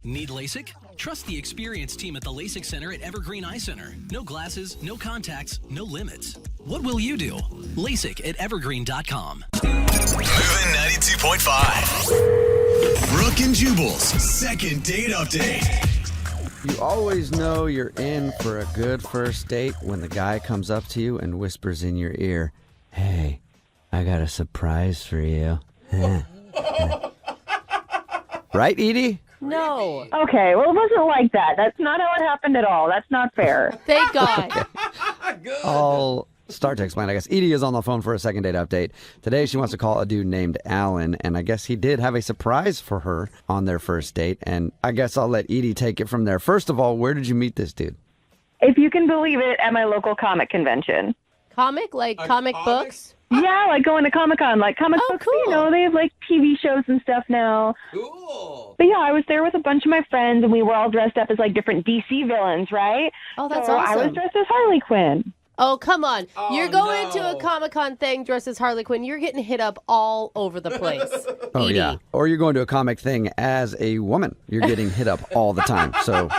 Need LASIK? Trust the experienced team at the LASIK Center at Evergreen Eye Center. No glasses, no contacts, no limits. What will you do? LASIK at evergreen.com. Moving 92.5. Brooke and Jubal's second date update. You always know you're in for a good first date when the guy comes up to you and whispers in your ear, "Hey, I got a surprise for you." Right, Edie? No. Okay, well, it wasn't like that. That's not how it happened at all. That's not fair. Thank God. I'll start to explain, I guess. Edie is on the phone for a second date update. Today she wants to call a dude named Alan, and I guess he did have a surprise for her on their first date, and I guess I'll let Edie take it from there. First of all, where did you meet this dude? If you can believe it, at my local comic convention. Comic? Like comic books? Yeah, like going to Comic-Con. Like comic books, cool. you know, they have like TV shows and stuff now. Cool. But yeah, I was there with a bunch of my friends, and we were all dressed up as like different DC villains, right? Oh, that's so awesome. I was dressed as Harley Quinn. Oh, come on. Oh, You're going to a no. Comic-Con thing dressed as Harley Quinn. You're getting hit up all over the place. Oh, Edie. yeah. Or you're going to a comic thing as a woman. You're getting hit up all the time. So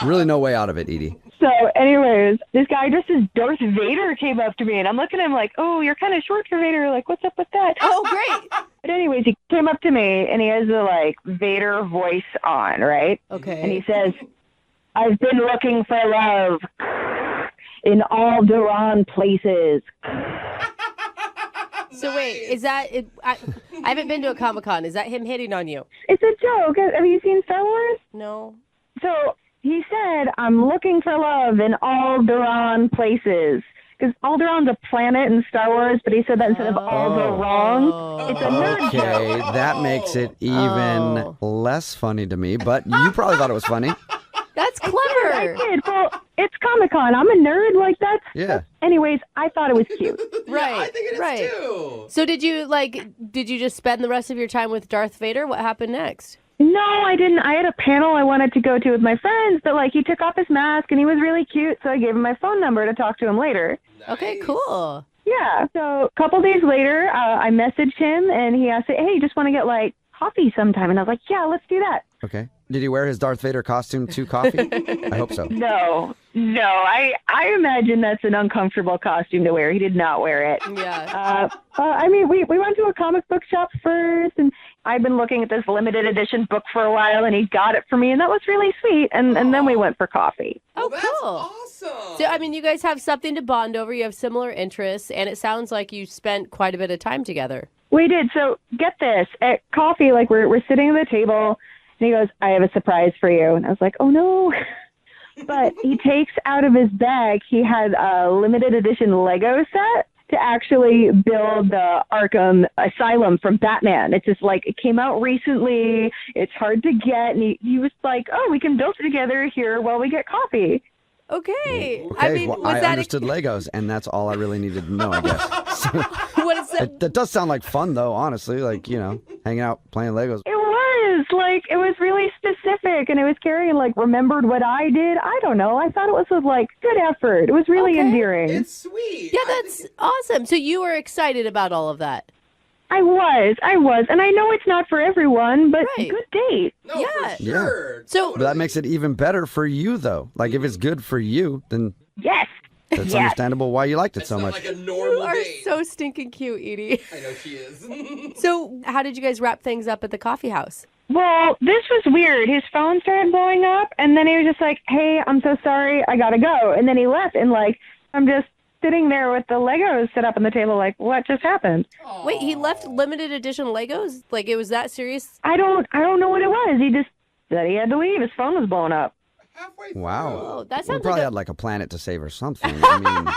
really no way out of it, Edie. So anyways, this guy dressed as Darth Vader came up to me, and I'm looking at him like, oh, you're kind of short for Vader. Like, what's up with that? Oh, great. But anyways, he came up to me, and he has the, like, Vader voice on, right? Okay. And he says, I've been looking for love in all Duran places. So wait, is that it? I haven't been to a Comic-Con. Is that him hitting on you? It's a joke. Have you seen Star Wars? No. So he said, I'm looking for love in all Duran places. Because Alderaan's a planet in Star Wars, but he said that instead of Alderaan. It's a nerd Okay, joke. that makes it even less funny to me, but you probably thought it was funny. That's I clever. did. Well, it's Comic-Con. I'm a nerd. Like, that's... Yeah. Anyways, I thought it was cute. Right. Yeah, I think it is right. too. So did you just spend the rest of your time with Darth Vader? What happened next? No, I didn't. I had a panel I wanted to go to with my friends, but, like, he took off his mask, and he was really cute, so I gave him my phone number to talk to him later. Okay, cool. Yeah. So a couple days later, I messaged him, and he asked, hey, just want to get, like, coffee sometime? And I was like, yeah, let's do that. Okay. Did he wear his Darth Vader costume to coffee? I hope so. No. I imagine that's an uncomfortable costume to wear. He did not wear it. Yeah. I mean, we went to a comic book shop first, and I've been looking at this limited edition book for a while, and he got it for me, and that was really sweet. And then we went for coffee. Oh, That's cool. awesome. So, I mean, you guys have something to bond over. You have similar interests, and it sounds like you spent quite a bit of time together. We did. So get this. At coffee, like, we're sitting at the table, and he goes, I have a surprise for you. And I was like, oh, no. But he takes out of his bag, he had a limited edition Lego set to actually build the Arkham Asylum from Batman. It's just like, it came out recently. It's hard to get. And he was like, oh, we can build it together here while we get coffee. Okay. Okay, I mean, well, was I that understood Legos, and that's all I really needed to know, I guess. So, what is that? that does sound like fun, though, honestly. Like, you know, hanging out, playing Legos. It was like, it was really specific, and it was carrying, like, remembered what I did. I don't know. I thought it was like good effort. It was really endearing. It's sweet. Yeah, that's awesome. So you were excited about all of that. I was. And I know it's not for everyone, but Right. good date. No, Yeah. for sure. So But that makes it even better for you, though. Like, if it's good for you, then Yes. that's Yes. understandable why you liked it It's so not much. like a you normal are date. so stinking cute, Edie. I know she is. So how did you guys wrap things up at the coffee house? Well, this was weird. His phone started blowing up, and then he was just like, hey, I'm so sorry. I got to go. And then he left, and, like, I'm just sitting there with the Legos set up on the table like, what just happened? Wait, he left limited edition Legos? Like it was that serious? I don't know what it was. He just said he had to leave. His phone was blowing up. Halfway through. Wow. Oh, that We sounds probably like had like a planet to save or something. I mean,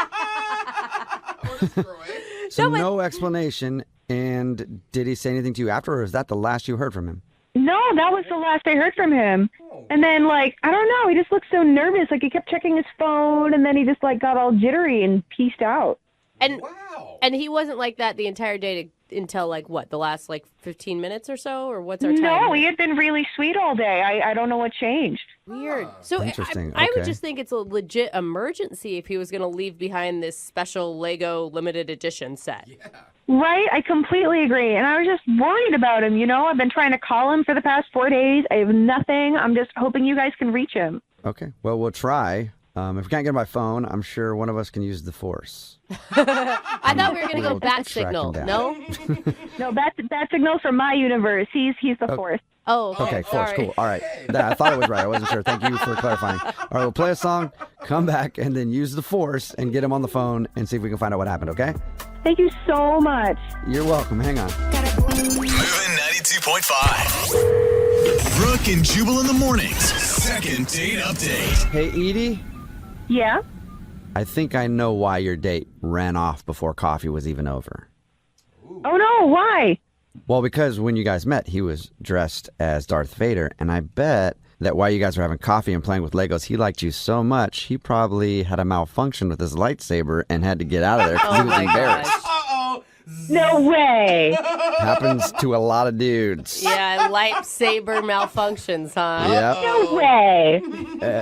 Or destroy it. so no explanation. And did he say anything to you after, or is that the last you heard from him? No, that was the last I heard from him. And then, like, I don't know, he just looked so nervous. Like, he kept checking his phone, and then he just, like, got all jittery and pieced out. And Wow. and he wasn't like that the entire day until like what, the last like 15 minutes or so, or what's our time? No, here? he had been really sweet all day. I don't know what changed. Weird. So Interesting. I would Okay. just think it's a legit emergency if he was going to leave behind this special Lego limited edition set. Yeah. Right? I completely agree. And I was just worried about him, I've been trying to call him for the past 4 days. I have nothing. I'm just hoping you guys can reach him. Okay. Well, we'll try. If we can't get my phone, I'm sure one of us can use the Force. I thought we were going to go We'll bat track him signal. down. No? No, that signal's from my universe. He's the Force. Oh, Okay, Force, sorry. cool. All right. I thought it was right. I wasn't sure. Thank you for clarifying. All right, we'll play a song, come back, and then use the Force and get him on the phone and see if we can find out what happened, okay? Thank you so much. You're welcome. Hang on. Moving 92.5. Brooke and Jubal in the mornings. Second date update. Hey, Edie, Yeah? I think I know why your date ran off before coffee was even over. Oh, no. Why? Well, because when you guys met, he was dressed as Darth Vader, and I bet that while you guys were having coffee and playing with Legos, he liked you so much, he probably had a malfunction with his lightsaber and had to get out of there because he was my embarrassed. gosh. Uh-oh. No way. Happens to a lot of dudes. Yeah, lightsaber malfunctions, huh? Yep. No way.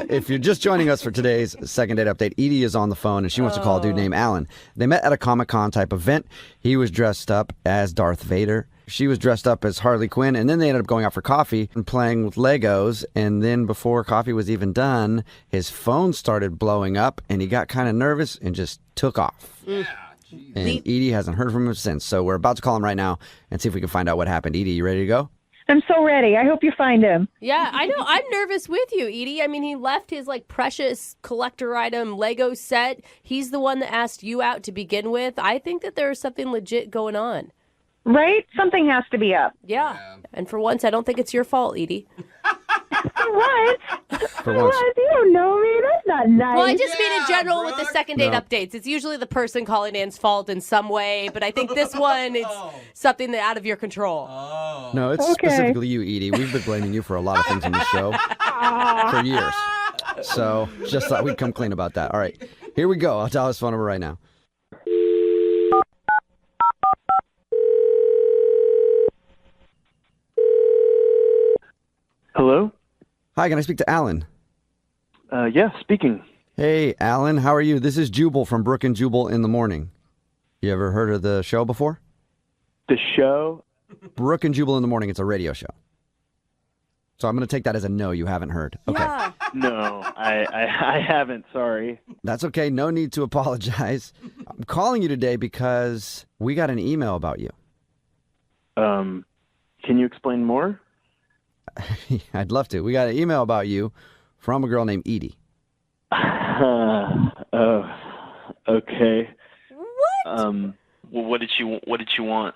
If you're just joining us for today's second date update, Edie is on the phone and she wants to call a dude named Alan. They met at a Comic-Con type event. He was dressed up as Darth Vader. She was dressed up as Harley Quinn, and then they ended up going out for coffee and playing with Legos. And then before coffee was even done, his phone started blowing up, and he got kind of nervous and just took off. And Edie hasn't heard from him since. So we're about to call him right now and see if we can find out what happened. Edie, you ready to go? I'm so ready. I hope you find him. Yeah, I know. I'm nervous with you, Edie. I mean, he left his precious collector item Lego set. He's the one that asked you out to begin with. I think that there's something legit going on. Right? Something has to be up. Yeah. And for once, I don't think it's your fault, Edie. What? For once. What? You don't know me. That's not nice. Well, I just mean in general with the Brooke. second date No. updates. It's usually the person calling in's fault in some way, but I think this one, it's something that out of your control. No, it's Okay. specifically you, Edie. We've been blaming you for a lot of things in this show for years. So just thought we'd come clean about that. All right, here we go. I'll dial his phone number right now. Hello? Hi, can I speak to Alan? Yeah, speaking. Hey, Alan, how are you? This is Jubal from Brooke and Jubal in the Morning. You ever heard of the show before? The show? Brooke and Jubal in the Morning. It's a radio show. So I'm going to take that as a no, you haven't heard. Okay. Yeah. No, I haven't, sorry. That's okay. No need to apologize. I'm calling you today because we got an email about you. Can you explain more? I'd love to. We got an email about you from a girl named Edie. Oh, okay. What? Well, what did she want?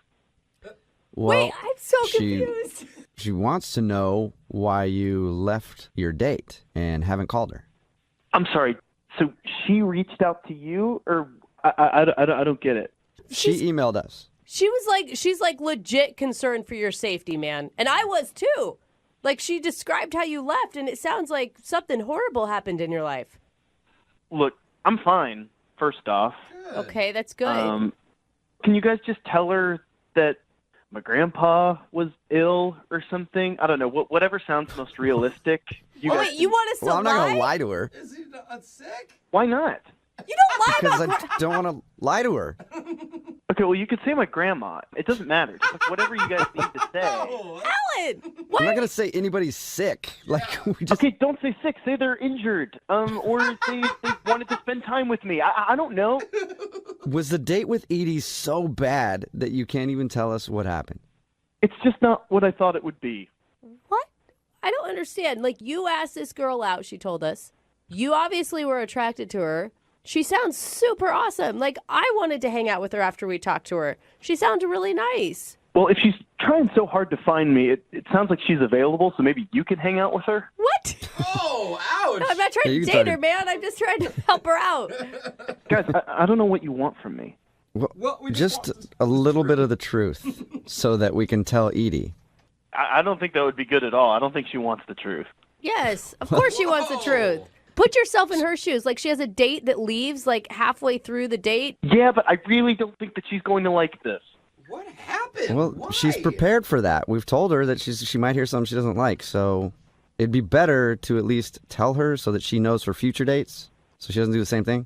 Well, Wait, I'm so she- confused. She wants to know why you left your date and haven't called her. I'm sorry. So she reached out to you, or I don't get it. She emailed us. She's legit concerned for your safety, man. And I was too. She described how you left, and it sounds like something horrible happened in your life. Look, I'm fine. First off, Okay, that's good. can you guys just tell her that my grandpa was ill or something? I don't know. Whatever sounds most realistic. You guys wait, you want us to Well, I'm not lie? going to lie to her Is he not sick? Why not? You don't lie because about I don't want to lie to her. Okay, well, you could say my grandma. It doesn't matter. Just whatever you guys need to say. Oh, Alan. I'm What? not going to say anybody's sick. We just. Okay, don't say sick. Say they're injured. Or say they wanted to spend time with me. I don't know. Was the date with Edie so bad that you can't even tell us what happened? It's just not what I thought it would be. What? I don't understand. You asked this girl out, she told us. You obviously were attracted to her. She sounds super awesome. I wanted to hang out with her after we talked to her. She sounded really nice. Well, if she's trying so hard to find me, it sounds like she's available, so maybe you can hang out with her? What? oh, ouch. No, I'm not trying Yeah, to you can date try her, to- man. I'm just trying to help her out. Guys, I don't know what you want from me. Well, we Just want a little bit of the truth so that we can tell Edie. I don't think that would be good at all. I don't think she wants the truth. Yes, of course she wants the truth. Put yourself in her shoes. She has a date that leaves halfway through the date. Yeah, but I really don't think that she's going to like this. What happened? Well, Why? she's prepared for that. We've told her that she might hear something she doesn't like. So it'd be better to at least tell her so that she knows for future dates so she doesn't do the same thing.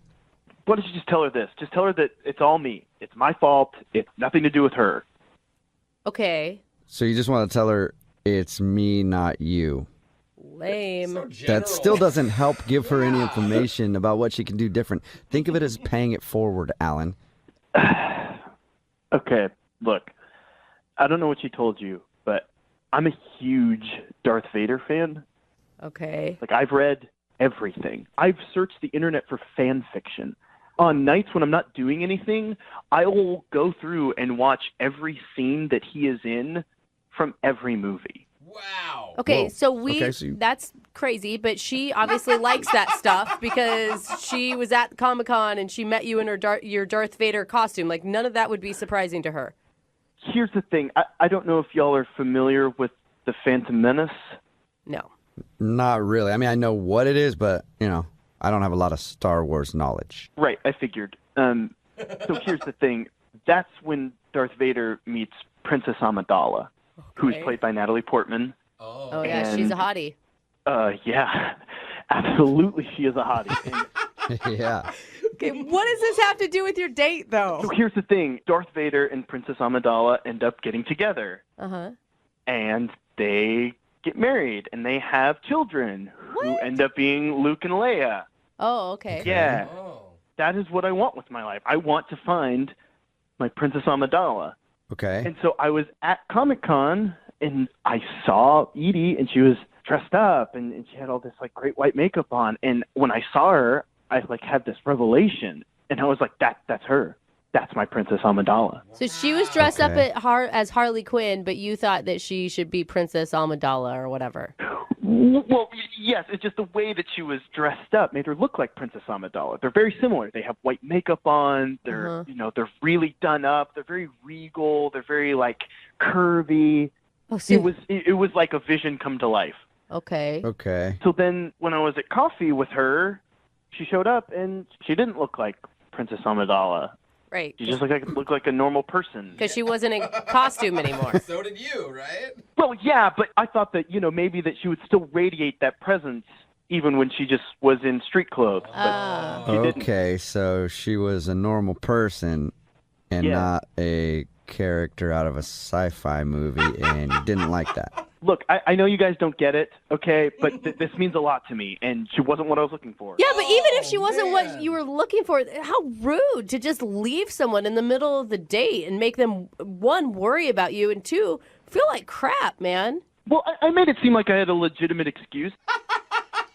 Why don't you just tell her this? Just tell her that it's all me. It's my fault. It's nothing to do with her. Okay. So you just want to tell her it's me, not you. Lame. So That general. still doesn't help give her any information about what she can do different. Think of it as paying it forward, Alan. Okay, look, I don't know what she told you, but I'm a huge Darth Vader fan. Okay. Like, I've read everything. I've searched the internet for fan fiction. On nights when I'm not doing anything, I will go through and watch every scene that he is in from every movie. Wow. Okay, Whoa. so that's crazy, but she obviously likes that stuff because she was at Comic-Con and she met you in your Darth Vader costume. Like, none of that would be surprising to her. Here's the thing. I don't know if y'all are familiar with the Phantom Menace. No. Not really. I mean, I know what it is, but, I don't have a lot of Star Wars knowledge. Right, I figured. So here's the thing. That's when Darth Vader meets Princess Amidala, who's Okay. played by Natalie Portman. Oh, yeah, she's a hottie. Yeah, absolutely she is a hottie. And Yeah. Okay, what does this have to do with your date, though? so here's the thing. Darth Vader and Princess Amidala end up getting together. Uh-huh. And they get married, and they have children who end up being Luke and Leia. Oh, okay. Yeah, Oh. that is what I want with my life. I want to find my Princess Amidala. Okay. And so I was at Comic-Con, and I saw Edie, and she was dressed up, and she had all this, great white makeup on. And when I saw her, I, had this revelation, and I was like, that's her. That's my Princess Amidala. So she was dressed up Okay. as Harley Quinn, but you thought that she should be Princess Amidala or whatever. Well, yes, it's just the way that she was dressed up made her look like Princess Amidala. They're very similar. They have white makeup on. They're, they're really done up. They're very regal. They're very curvy. Oh, so It was like a vision come to life. okay. Okay. So then when I was at coffee with her, she showed up and she didn't look like Princess Amidala. Right. She just looked like a normal person. Because she wasn't in costume anymore. So did you, right? Well, yeah, but I thought that, maybe that she would still radiate that presence even when she just was in street clothes. But she didn't. Okay, so she was a normal person and Yeah. not a character out of a sci-fi movie, and you didn't like that. Look, I know you guys don't get it, okay? But this means a lot to me, and she wasn't what I was looking for. Yeah, but even if she Oh, wasn't what man. you were looking for, how rude to just leave someone in the middle of the date and make them, one, worry about you, and two, feel like crap, man. Well, I made it seem like I had a legitimate excuse.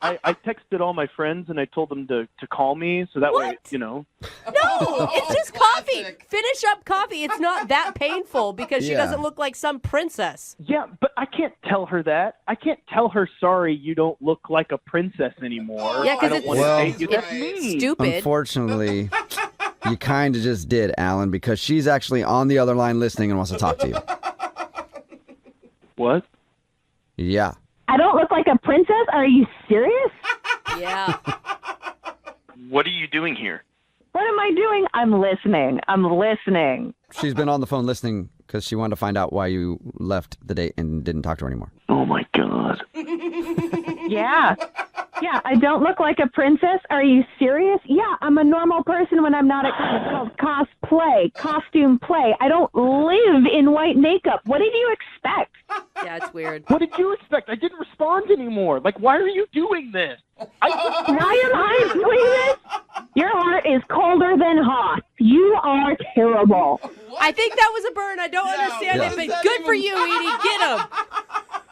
I texted all my friends, and I told them to call me, so that way, What? Oh, No, it's just coffee. classic. Finish up coffee. It's not that painful because she Yeah. doesn't look like some princess. Yeah, but I can't tell her that. I can't tell her, sorry, you don't look like a princess anymore. Yeah, 'cause I don't it's- want to Well- date you. That's It's me. Stupid. Unfortunately, you kind of just did, Alan, because she's actually on the other line listening and wants to talk to you. What? Yeah. I don't look like a princess? Are you serious? Yeah. What are you doing here? What am I doing? I'm listening. She's been on the phone listening because she wanted to find out why you left the date and didn't talk to her anymore. Oh, my God. Yeah. Yeah, I don't look like a princess. Are you serious? Yeah, I'm a normal person when I'm not at it's called costume play. I don't live in white makeup. What did you expect? Yeah, it's weird. What did you expect? I didn't respond anymore. Why are you doing this? Why am I doing this? Your heart is colder than hot. You are terrible. I think that was a burn. I don't understand what it, does but that good for even- you, Edie. Get him.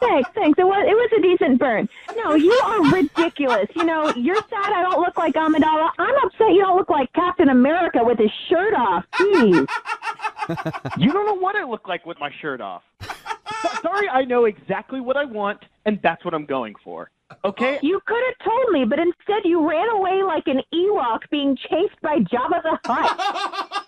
Thanks. It was a decent burn. No, you are ridiculous. You're sad I don't look like Amidala. I'm upset you don't look like Captain America with his shirt off. Jeez. You don't know what I look like with my shirt off. Sorry, I know exactly what I want, and that's what I'm going for. Okay? You could have told me, but instead you ran away like an Ewok being chased by Jabba the Hutt.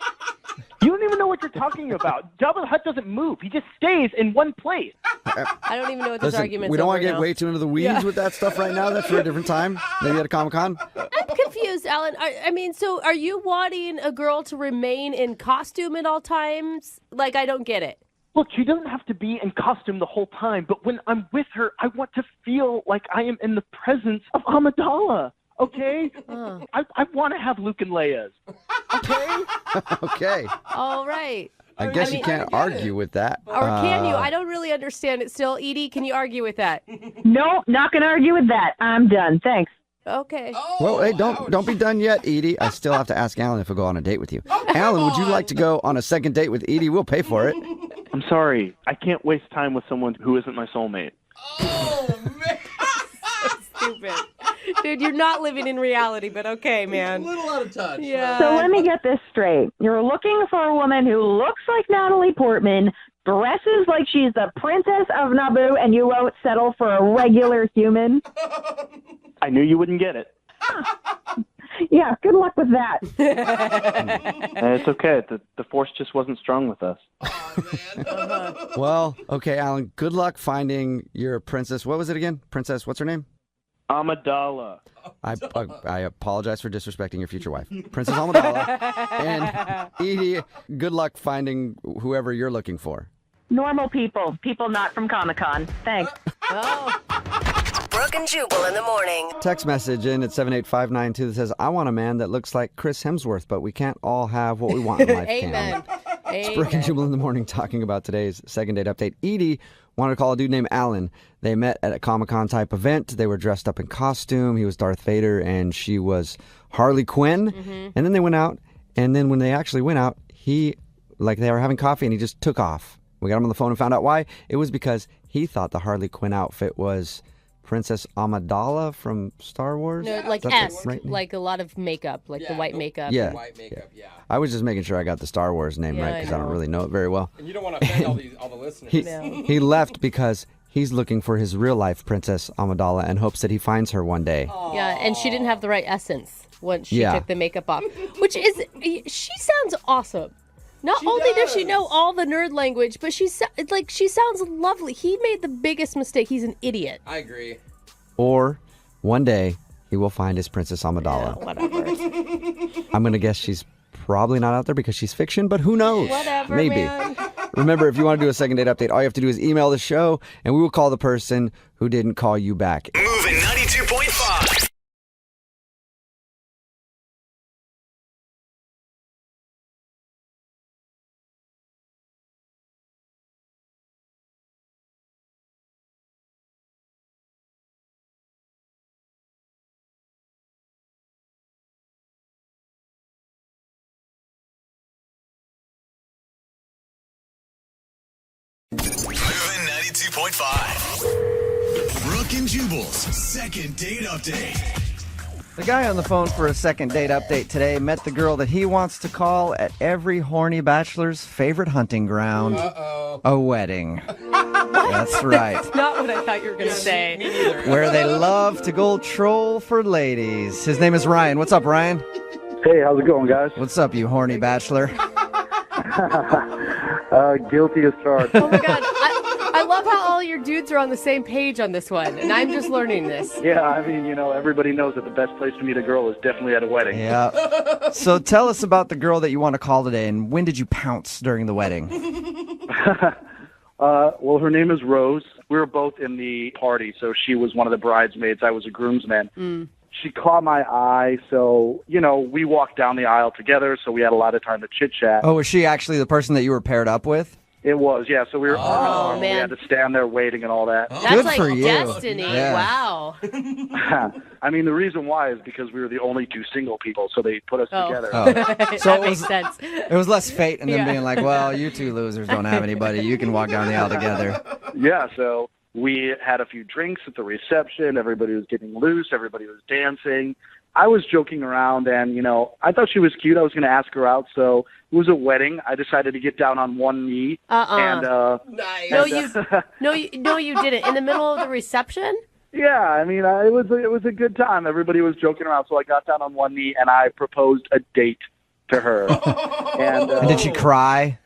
You don't even know what you're talking about. Jabba the Hutt doesn't move. He just stays in one place. I don't even know what this Listen, argument's we don't over want to get now. way too into the weeds with that stuff right now. That's for a different time. Maybe at a Comic-Con. I'm confused, Alan. I mean, so are you wanting a girl to remain in costume at all times? I don't get it. Look, she doesn't have to be in costume the whole time, but when I'm with her, I want to feel like I am in the presence of Amidala. Okay? I want to have Luke and Leia's. Okay? Okay. All right. I guess you can't argue with that. Or can you? I don't really understand it still. Edie, can you argue with that? No, not going to argue with that. I'm done. Thanks. Okay. Well, hey, don't be done yet, Edie. I still have to ask Alan if he'll go on a date with you. Alan, would you like to go on a second date with Edie? We'll pay for it. I'm sorry. I can't waste time with someone who isn't my soulmate. Oh, man. Stupid. Dude, you're not living in reality, but okay, man. A little out of touch. Yeah. So let me get this straight. You're looking for a woman who looks like Natalie Portman, dresses like she's the princess of Naboo, and you won't settle for a regular human? I knew you wouldn't get it. Yeah, good luck with that. It's okay. The force just wasn't strong with us. Oh, man. Well, okay, Alan, good luck finding your princess. What was it again? Princess, what's her name? Amidala. I apologize for disrespecting your future wife. Princess Amidala. And Edie, good luck finding whoever you're looking for. Normal people. People not from Comic-Con. Thanks. Brooke and Jubal in the morning. Text message in at 78592 that says, I want a man that looks like Chris Hemsworth, but we can't all have what we want in life. Amen. It's Brooke and Jubal in the morning talking about today's second date update. Edie wanted to call a dude named Alan. They met at a Comic-Con type event. They were dressed up in costume. He was Darth Vader and she was Harley Quinn. Mm-hmm. And then they went out. And then when they actually went out, they were having coffee and he just took off. We got him on the phone and found out why. It was because he thought the Harley Quinn outfit was Princess Amidala from Star Wars. No, like That's S, the right name? like a lot of makeup, like the white makeup. Yeah. White makeup, yeah. I was just making sure I got the Star Wars name Yeah, right I because I don't know. really know it very well. And you don't want to offend all the listeners. He left because he's looking for his real life Princess Amidala and hopes that he finds her one day. Yeah, and she didn't have the right essence once she Yeah. took the makeup off, which is, she sounds awesome. Not only does she know all the nerd language, but she sounds lovely. He made the biggest mistake. He's an idiot. I agree. Or one day he will find his Princess Amidala. Whatever. I'm going to guess she's probably not out there because she's fiction, but who knows? Whatever, Maybe. man. Remember, if you want to do a second date update, all you have to do is email the show and we will call the person who didn't call you back. Moving 92.5. Moving 92.5. Brooke and Jubal's second date update. The guy on the phone for a second date update today met the girl that he wants to call at every horny bachelor's favorite hunting ground, a wedding. That's right. Not what I thought you were going to say. Where they love to go troll for ladies. His name is Ryan. What's up, Ryan? Hey, how's it going, guys? What's up, you horny bachelor? Guilty as charged. Oh my God. I love how all your dudes are on the same page on this one, and I'm just learning this. Yeah, I mean, everybody knows that the best place to meet a girl is definitely at a wedding. Yeah. So tell us about the girl that you want to call today, and when did you pounce during the wedding? Well, her name is Rose. We were both in the party, so she was one of the bridesmaids. I was a groomsman. She caught my eye, so, we walked down the aisle together, so we had a lot of time to chit-chat. Oh, was she actually the person that you were paired up with? It was, yeah, so we were Oh, we man. had to stand there waiting and all that. That's Good like for you. destiny. Yeah. Wow. I mean, the reason why is because we were the only two single people, so they put us together. Oh. So that makes sense. It was less fate and them Yeah. being like, well, you two losers don't have anybody. You can walk down the aisle together. Yeah, so we had a few drinks at the reception. Everybody was getting loose. Everybody was dancing. I was joking around, and, I thought she was cute. I was going to ask her out, so it was a wedding. I decided to get down on one knee. And, Nice. No, you didn't. In the middle of the reception? yeah, I mean, it was a good time. Everybody was joking around, so I got down on one knee, and I proposed a date to her. And Did she cry?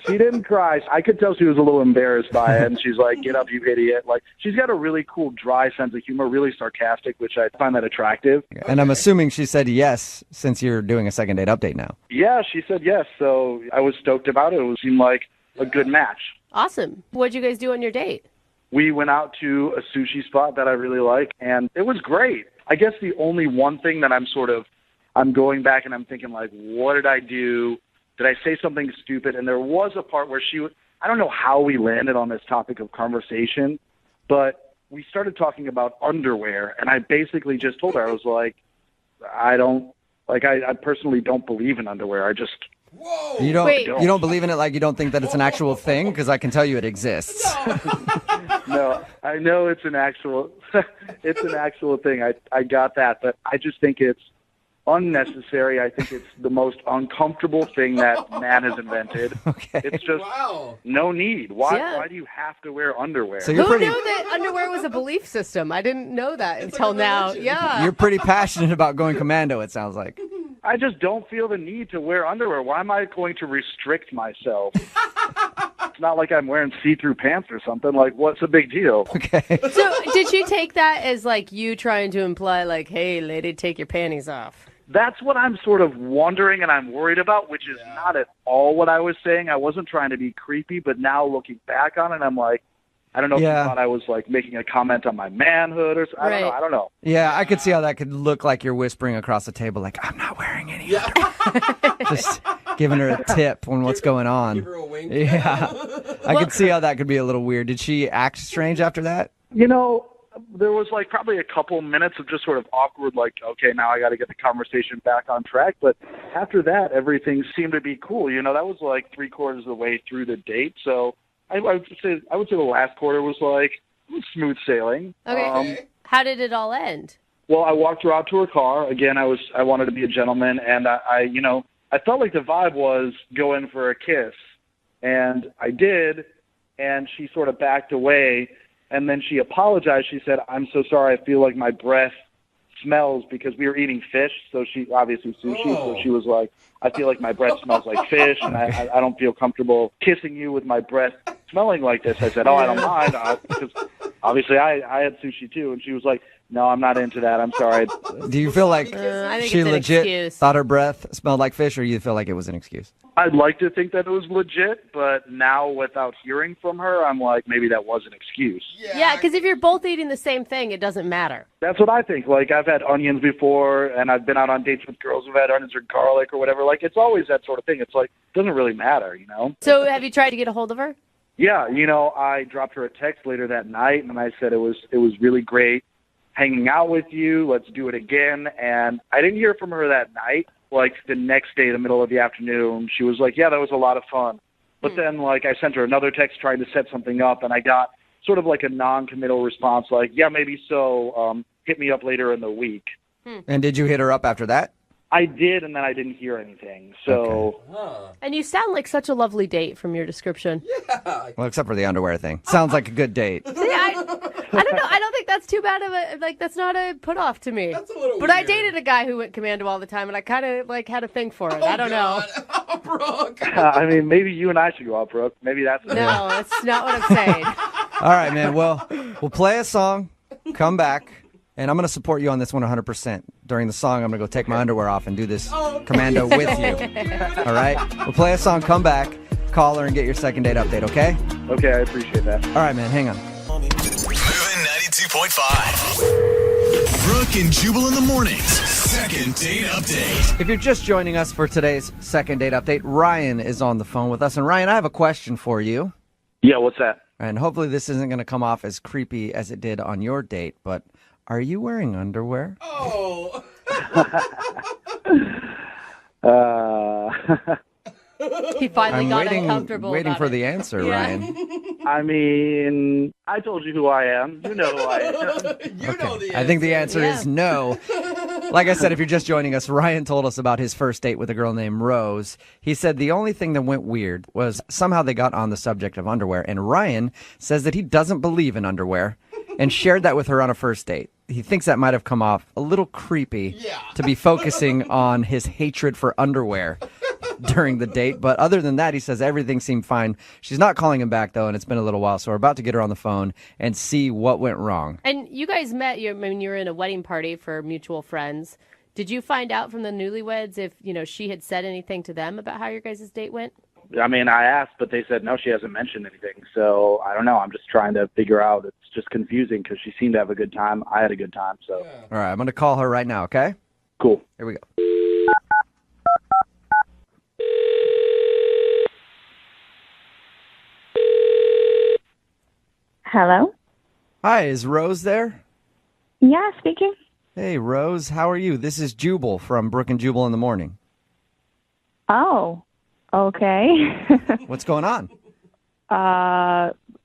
She didn't cry. I could tell she was a little embarrassed by it, and she's like, "Get up, you idiot!" Like, she's got a really cool, dry sense of humor, really sarcastic, which I find that attractive. And I'm assuming she said yes, since you're doing a second date update now. Yeah, she said yes, so I was stoked about it. It seemed like a good match. Awesome. What'd you guys do on your date? We went out to a sushi spot that I really like, and it was great. I guess the only one thing that I'm going back and I'm thinking, like, what did I do? Did I say something stupid? And there was a part where I don't know how we landed on this topic of conversation, but we started talking about underwear, and I basically just told her, I was like, I personally don't believe in underwear. I just... Whoa! You don't believe in it, like you don't think that it's an actual thing? Because I can tell you it exists. No, I know it's an actual thing. I got that, but I just think it's unnecessary. I think it's the most uncomfortable thing that man has invented. Okay. It's just no need. Why do you have to wear underwear? So Who knew that underwear was a belief system? I didn't know that until now. Yeah. You're pretty passionate about going commando, it sounds like. I just don't feel the need to wear underwear. Why am I going to restrict myself? It's not like I'm wearing see-through pants or something. Like, what's the big deal? Okay. So did you take that as like you trying to imply like, hey, lady, take your panties off? That's what I'm sort of wondering and I'm worried about, which is not at all what I was saying. I wasn't trying to be creepy, but now looking back on it, I'm like, I don't know if you thought I was like making a comment on my manhood or something. I don't know. Yeah, I could see how that could look like you're whispering across the table, like, I'm not wearing any underwear. Just giving her a tip on what's going on. Give her a wink. Yeah. I could see how that could be a little weird. Did she act strange after that? You know, there was like probably a couple minutes of just sort of awkward, like, okay, now I got to get the conversation back on track. But after that, everything seemed to be cool. You know, that was like 3/4 of the way through the date. So I would say the last quarter was like smooth sailing. Okay. How did it all end? Well, I walked her out to her car. Again, I wanted to be a gentleman, and I felt like the vibe was go in for a kiss, and I did, and she sort of backed away, and then she apologized. She said, "I'm so sorry. I feel like my breath smells," because we were eating fish, so she obviously sushi. So she was like, "I feel like my breath smells like fish, and I don't feel comfortable kissing you with my breath smelling like this." I said, "Oh, I don't mind," because obviously I had sushi too, and she was like, "No, I'm not into that. I'm sorry." Do you feel like I think she it's an legit excuse. thought her breath smelled like fish, or you feel like it was an excuse? I'd like to think that it was legit, but now without hearing from her, I'm like, maybe that was an excuse. Yeah, because if you're both eating the same thing, it doesn't matter. That's what I think. Like, I've had onions before, and I've been out on dates with girls who've had onions or garlic or whatever. Like, it's always that sort of thing. It's like, it doesn't really matter, you know? So have you tried to get a hold of her? Yeah, I dropped her a text later that night, and I said it was really great hanging out with you. Let's do it again. And I didn't hear from her that night. Like, the next day, the middle of the afternoon, she was like, yeah, that was a lot of fun. But then, like, I sent her another text trying to set something up, and I got sort of like a non-committal response, like, yeah, maybe so, hit me up later in the week. And did you hit her up after that? I did, and then I didn't hear anything. So, And you sound like such a lovely date from your description. Well, except for the underwear thing. Sounds like a good date. See, I don't know. I don't think that's too bad of that's not a put off to me. That's a little But I weird. dated a guy who went commando all the time, and I kind of had a thing for it. I don't know. Brooke. I mean, maybe you and I should go out, Brooke. Maybe that's No, that's not what I'm saying. All right, man. Well, we'll play a song, come back, and I'm going to support you on this one 100%. During the song, I'm going to go take my underwear off and do this commando with you. All right? We'll play a song, come back, call her, and get your second date update, okay? Okay, I appreciate that. All right, man. Hang on. Moving 92.5. Brooke and Jubal in the mornings. Second date update. If you're just joining us for today's second date update, Ryan is on the phone with us. And Ryan, I have a question for you. Yeah, what's that? And hopefully this isn't going to come off as creepy as it did on your date, but are you wearing underwear? Oh. He finally I'm got uncomfortable. waiting about for it. the answer, Yeah. Ryan. I mean, I told you who I am. You know who I am. You know the answer. I think the answer is no. Like I said, if you're just joining us, Ryan told us about his first date with a girl named Rose. He said the only thing that went weird was somehow they got on the subject of underwear. And Ryan says that he doesn't believe in underwear and shared that with her on a first date. He thinks that might have come off a little creepy to be focusing on his hatred for underwear during the date. But other than that, he says everything seemed fine. She's not calling him back, though, and it's been a little while. So we're about to get her on the phone and see what went wrong. And you guys met when you were in a wedding party for mutual friends. Did you find out from the newlyweds if, she had said anything to them about how your guys' date went? I mean, I asked, but they said no, she hasn't mentioned anything. So I don't know. I'm just trying to figure out. It's just confusing because she seemed to have a good time. I had a good time. So All right, I'm going to call her right now, okay? cool. Here we go. Hello? Hi, is Rose there? Yeah, speaking. Hey, Rose, how are you? This is Jubal from Brooke and Jubal in the Morning. Oh, okay. What's going on?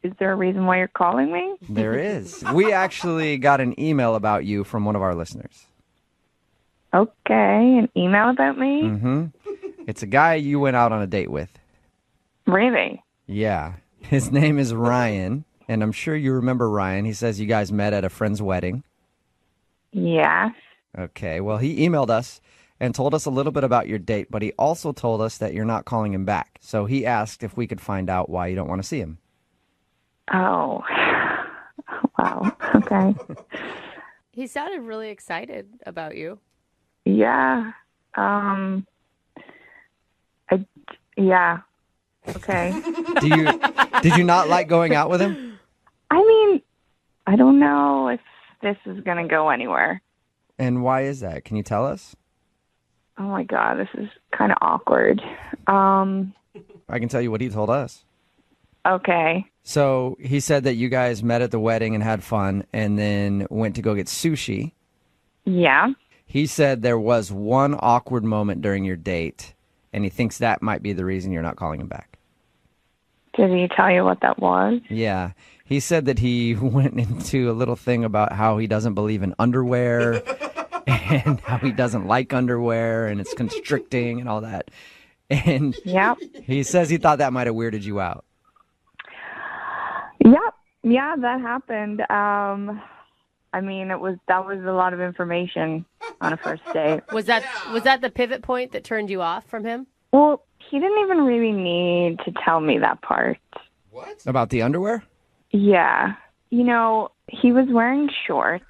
Is there a reason why you're calling me? There is. We actually got an email about you from one of our listeners. Okay, an email about me? Mm-hmm. It's a guy you went out on a date with. Really? Yeah. His name is Ryan, and I'm sure you remember Ryan. He says you guys met at a friend's wedding. Yeah. Okay, well, he emailed us and told us a little bit about your date, but he also told us that you're not calling him back. So he asked if we could find out why you don't want to see him. Oh. Wow. Okay. He sounded really excited about you. Yeah. Yeah. Okay. Did you not like going out with him? I mean, I don't know if this is going to go anywhere. And why is that? Can you tell us? Oh my God, this is kind of awkward. I can tell you what he told us. Okay. So he said that you guys met at the wedding and had fun and then went to go get sushi. Yeah. He said there was one awkward moment during your date, and he thinks that might be the reason you're not calling him back. Did he tell you what that was? Yeah. He said that he went into a little thing about how he doesn't believe in underwear and how he doesn't like underwear and it's constricting and all that. And Yep. he says he thought that might have weirded you out. Yep. Yeah, that happened. I mean, that was a lot of information on a first date. Was that the pivot point that turned you off from him? Well, he didn't even really need to tell me that part. What? About the underwear? Yeah. You know, he was wearing shorts.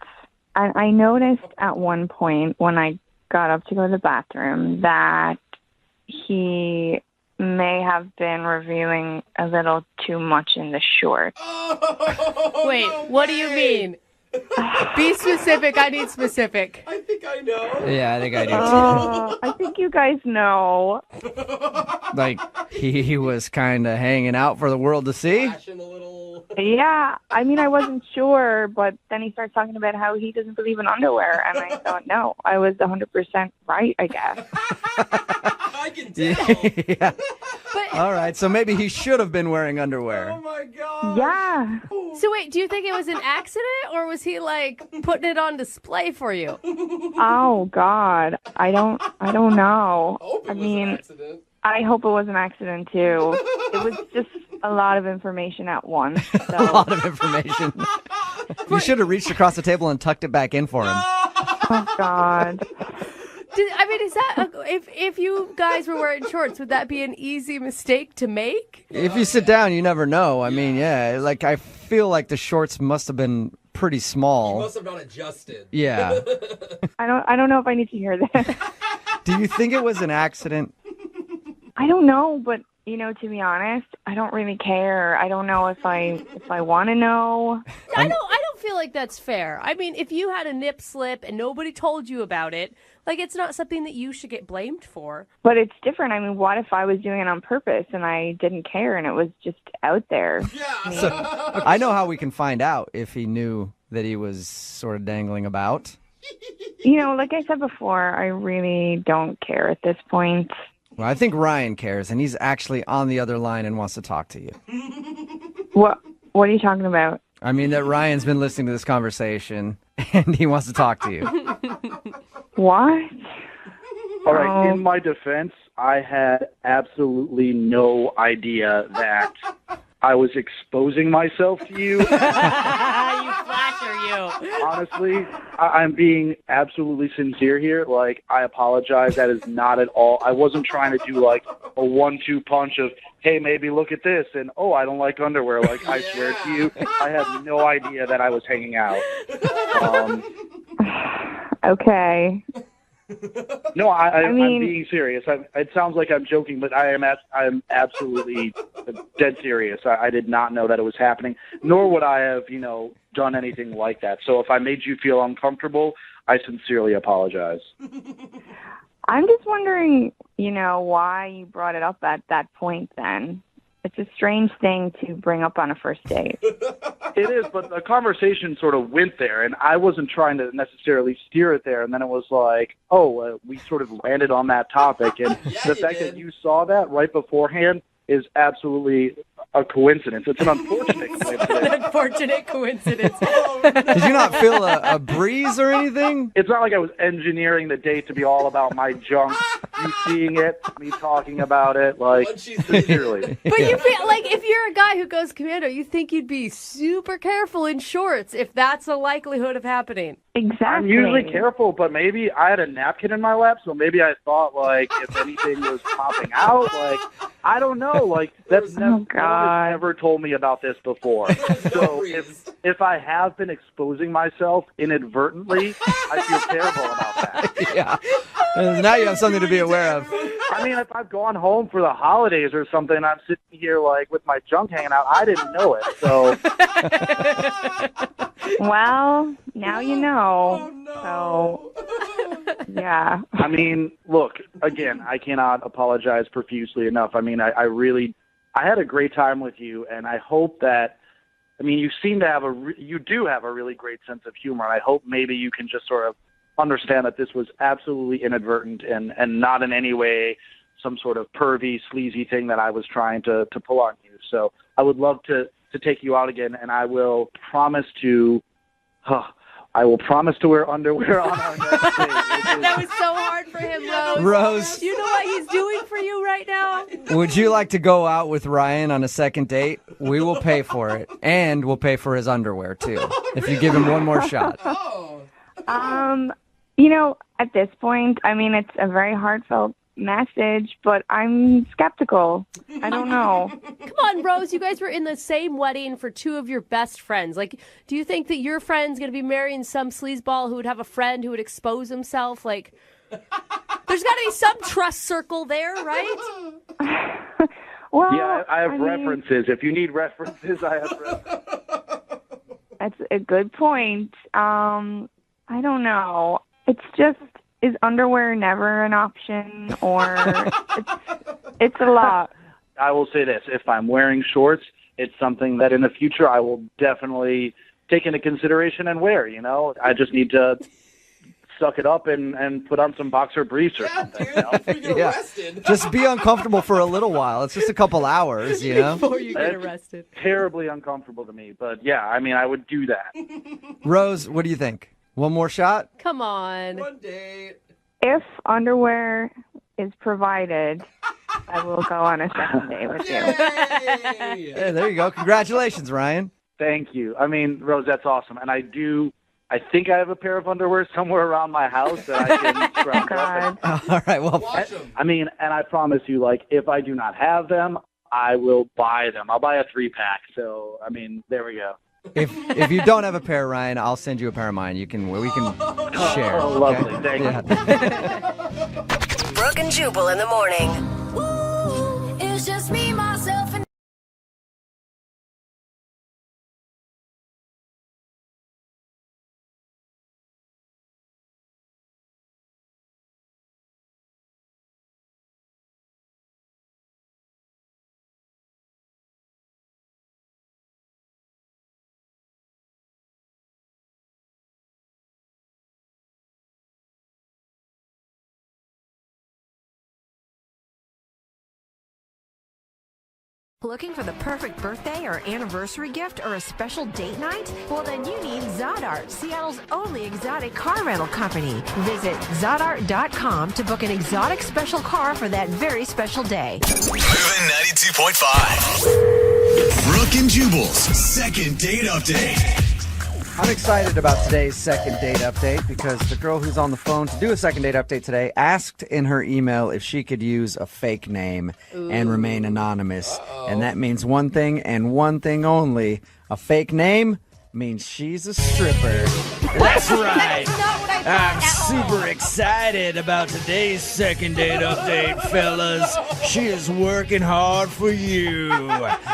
And I noticed at one point when I got up to go to the bathroom that he may have been revealing a little too much in the shorts. Oh, Wait, no what do you way. mean? Be specific. I need specific. I think I know. Yeah, I think I do too. I think you guys know. Like, he was kind of hanging out for the world to see. Flashing a little. Yeah, I mean, I wasn't sure, but then he starts talking about how he doesn't believe in underwear, and I thought, no, I was 100% right, I guess. I can tell. Yeah. All right, so maybe he should have been wearing underwear. Oh my god. Yeah. So wait, do you think it was an accident or was he like putting it on display for you? Oh God, I don't know. Hope it I was mean, an accident. I hope it was an accident too. It was just a lot of information at once. A lot So, of information. You should have reached across the table and tucked it back in for him. oh God. I mean, is that if you guys were wearing shorts, would that be an easy mistake to make? If you sit down, you never know. I mean, yeah, like I feel like the shorts must have been pretty He small. must have not adjusted. Yeah. I don't know if I need to hear this. Do you think it was an accident? I don't know, but you know, to be honest, I don't really care. I don't know if I want to know. I don't feel like that's fair. I mean, if you had a nip slip and nobody told you about it, like it's not something that you should get blamed for. But it's different. I mean, what if I was doing it on purpose and I didn't care and it was just out there? Yeah. I know how we can find out if he knew that he was sort of dangling about. You know, like I said before, I really don't care at this point. Well, I think Ryan cares, and he's actually on the other line and wants to talk to you. What are you talking about? I mean that Ryan's been listening to this conversation, and he wants to talk to you. What? All right, in my defense, I had absolutely no idea that I was exposing myself to you. You flasher, you. Honestly, I'm being absolutely sincere here. Like, I apologize. That is not at all. I wasn't trying to do like a 1-2 punch of, hey, maybe look at this, and oh, I don't like underwear. Like, I swear to you, I had no idea that I was hanging out. Okay. No, I'm mean- being serious. It sounds like I'm joking, but I'm absolutely dead serious. I did not know that it was happening, nor would I have, done anything like that. So if I made you feel uncomfortable, I sincerely apologize. I'm just wondering, why you brought it up at that point then. It's a strange thing to bring up on a first date. It is, but the conversation sort of went there, and I wasn't trying to necessarily steer it there. And then it was like, we sort of landed on that topic. And the fact that you saw that right beforehand is absolutely a coincidence. It's an unfortunate coincidence. Unfortunate coincidence. Did you not feel a breeze or anything? It's not like I was engineering the date to be all about my junk. You seeing it, me talking about it, like, sincerely. But you feel like if you're a guy who goes commando, you think you'd be super careful in shorts if that's a likelihood of happening. Exactly. I'm usually careful, but maybe I had a napkin in my lap, so maybe I thought, like, if anything was popping out, like, I don't know. Like, that's no one has ever told me about this before. So if I have been exposing myself inadvertently, I feel terrible about that. Yeah. And now you have something to be aware of. I mean, if I've gone home for the holidays or something, I'm sitting here, like, with my junk hanging out, I didn't know it, so... Well, now you know. Oh, no. So, yeah. I mean, look, again, I cannot apologize profusely enough. I mean, I had a great time with you, and I hope that, you seem to have you do have a really great sense of humor, and I hope maybe you can just sort of understand that this was absolutely inadvertent and not in any way some sort of pervy, sleazy thing that I was trying to pull on you. So I would love to take you out again, and I will promise to wear underwear on our next date. That was so hard for him, Rose. Rose. Do you know what he's doing for you right now? Would you like to go out with Ryan on a second date? We will pay for it, and we'll pay for his underwear, too, if you give him one more shot. At this point, it's a very heartfelt message, but I'm skeptical. I don't know. Come on, Rose. You guys were in the same wedding for two of your best friends. Like, do you think that your friend's going to be marrying some sleazeball who would have a friend who would expose himself? Like, there's got to be some trust circle there, right? Well, yeah, I have references. If you need references, I have references. That's a good point. I don't know. It's just, is underwear never an option, or it's a lot? I will say this. If I'm wearing shorts, it's something that in the future I will definitely take into consideration and wear, I just need to suck it up and put on some boxer briefs or something. Dude, you get arrested. Just be uncomfortable for a little while. It's just a couple hours, Before you get arrested. Terribly uncomfortable to me, but yeah, I would do that. Rose, what do you think? One more shot? Come on. One date. If underwear is provided, I will go on a second date with you. Yay! Hey, there you go. Congratulations, Ryan. Thank you. Rose, that's awesome. And I think I have a pair of underwear somewhere around my house that I can scrounge up. All right, well, Watch them. And I promise you, like, if I do not have them, I will buy them. I'll buy a 3-pack. So, there we go. if you don't have a pair, Ryan, I'll send you a pair of mine. We can share. Oh, okay? lovely. Thank you. Brooke and Jubal in the morning. It's just me, myself, and Looking for the perfect birthday or anniversary gift or a special date night? Well, then you need Zodart, Seattle's only exotic car rental company. Visit Zodart.com to book an exotic special car for that very special day. Moving 92.5. Brooke and Jubal's second date update. I'm excited about today's second date update because the girl who's on the phone to do a second date update today asked in her email if she could use a fake name and remain anonymous. And that means one thing and one thing only. A fake name means she's a stripper. That's right. That's not what I I'm thought at all. super excited about today's second date update, fellas. She is working hard for you.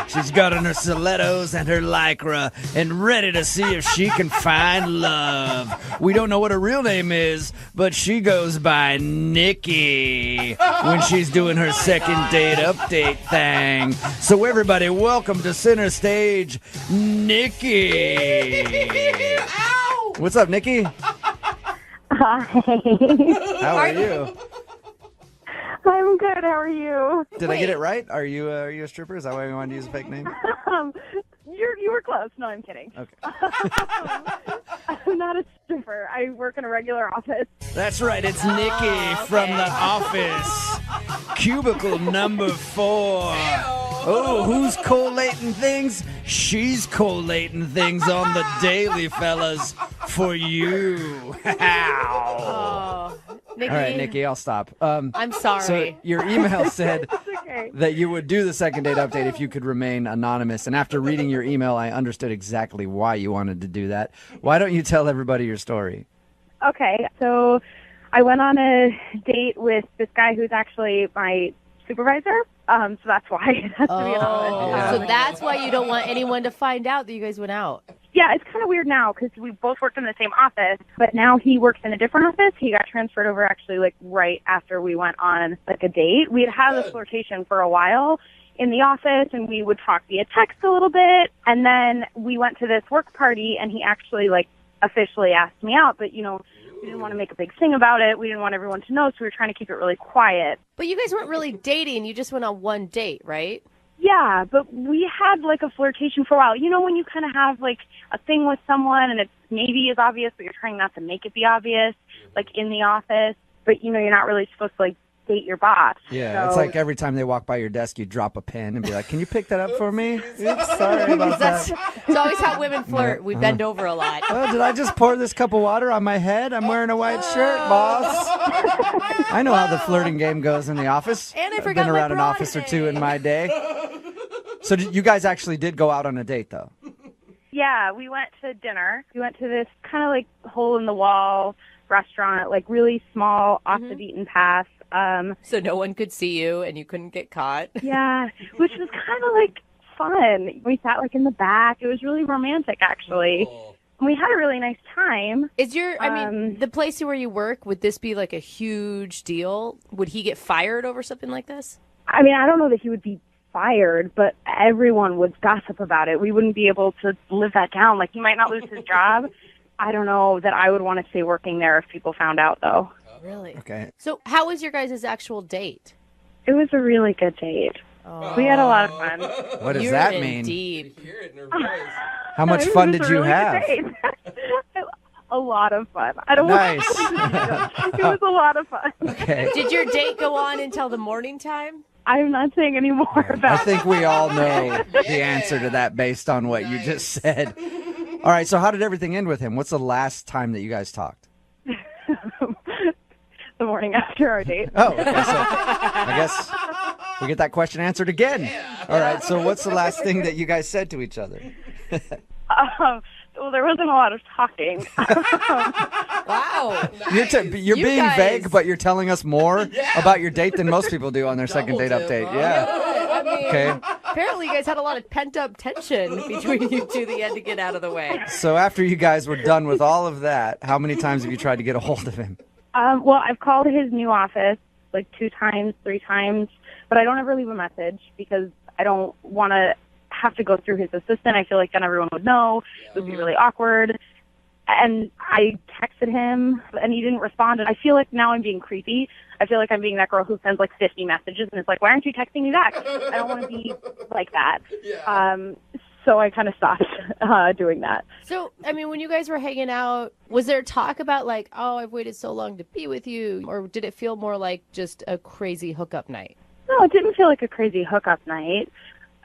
She's got on her stilettos and her lycra and ready to see if she can find love. We don't know what her real name is, but she goes by Nikki when she's doing her second date update thing. So everybody, welcome to center stage, Nikki. What's up, Nikki? Hi. How are you? I'm good. How are you? Did I get it right? Are you a stripper? Is that why we wanted to use a fake name? You were close. No, I'm kidding. Okay. I'm not a stripper. I work in a regular office. That's right, it's Nikki from The Office. Cubicle number 4. Oh, who's collating things? She's collating things on the daily, fellas, for you. Oh, Nikki. All right, Nikki, I'll stop. I'm sorry. So your email said Okay. that you would do the second date update if you could remain anonymous. And after reading your email, I understood exactly why you wanted to do that. Why don't you tell everybody your story? Okay. So I went on a date with this guy who's actually my supervisor. So that's why it has to be anonymous. Yeah. So that's why you don't want anyone to find out that you guys went out. Yeah, it's kind of weird now because we both worked in the same office, but now he works in a different office. He got transferred over actually like right after we went on like a date. We had a flirtation for a while in the office, and we would talk via text a little bit, and then we went to this work party, and he actually like officially asked me out, but we didn't want to make a big thing about it. We didn't want everyone to know, so we were trying to keep it really quiet. But you guys weren't really dating. You just went on one date, right? Yeah, but we had like a flirtation for a while. You know when you kind of have like a thing with someone and it's maybe is obvious, but you're trying not to make it be obvious, like in the office, but you're not really supposed to like date your boss. Yeah, So- it's like every time they walk by your desk, you drop a pen and be like, "Can you pick that up for me?" Oops, sorry about that. It's always how women flirt. We bend over a lot. Oh, did I just pour this cup of water on my head? I'm wearing a white shirt, boss. I know how the flirting game goes in the office. And I I've forgot been my around an bra office or two today. in my day. So you guys actually did go out on a date, though? Yeah, we went to dinner. We went to this kind of like hole-in-the-wall restaurant, like really small, off the beaten path. So no one could see you and you couldn't get caught. Yeah, which was kind of like fun. We sat like in the back. It was really romantic, actually. And we had a really nice time. Is the place where you work, would this be like a huge deal? Would he get fired over something like this? I mean, I don't know that he would be fired, but everyone would gossip about it. We wouldn't be able to live that down. Like, he might not lose his job. I don't know that I would want to stay working there if people found out, though. Really? Okay. So how was your guys' actual date? It was a really good date. Oh. We had a lot of fun. What does You're that in mean? deep. How much It was fun just did a you really have? good date. A lot of fun. I don't Nice. want It was a lot of fun. Okay. Did your date go on until the morning time? I'm not saying any more I about think we all know the answer to that based on what you just said. All right, so how did everything end with him? What's the last time that you guys talked? the morning after our date. Oh, okay, so I guess we get that question answered again. All right, so what's the last thing that you guys said to each other? Well, there wasn't a lot of talking. Wow. You're You being guys- vague, but you're telling us more about your date than most people do on their second date update. Yeah. I mean, Okay. apparently you guys had a lot of pent-up tension between you two that you had to get out of the way. So after you guys were done with all of that, how many times have you tried to get a hold of him? Well, I've called his new office like 2 times, 3 times, but I don't ever leave a message because I don't want to have to go through his assistant. I feel like then everyone would know. It would be really awkward. And I texted him, and he didn't respond. And I feel like now I'm being creepy. I feel like I'm being that girl who sends like 50 messages, and it's like, why aren't you texting me back? I don't want to be like that. So I kind of stopped doing that. So, I mean, when you guys were hanging out, was there talk about like, oh, I've waited so long to be with you? Or did it feel more like just a crazy hookup night? No, it didn't feel like a crazy hookup night.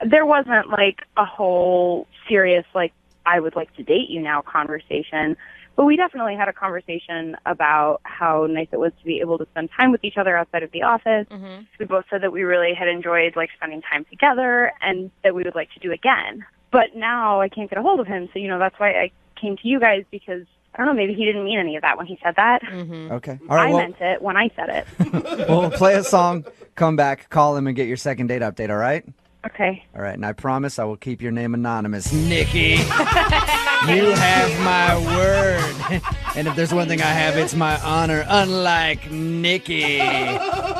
There wasn't like a whole serious, like, I would like to date you now conversation. But we definitely had a conversation about how nice it was to be able to spend time with each other outside of the office. Mm-hmm. We both said that we really had enjoyed like spending time together and that we would like to do again. But now I can't get a hold of him. So, that's why I came to you guys because I don't know, maybe he didn't mean any of that when he said that. Okay. All right. I Well, meant it when I said it. we'll play a song, come back, call him, and get your second date update, all right? Okay. All right. And I promise I will keep your name anonymous. Nikki, you have my word. And if there's one thing I have, it's my honor, unlike Nikki,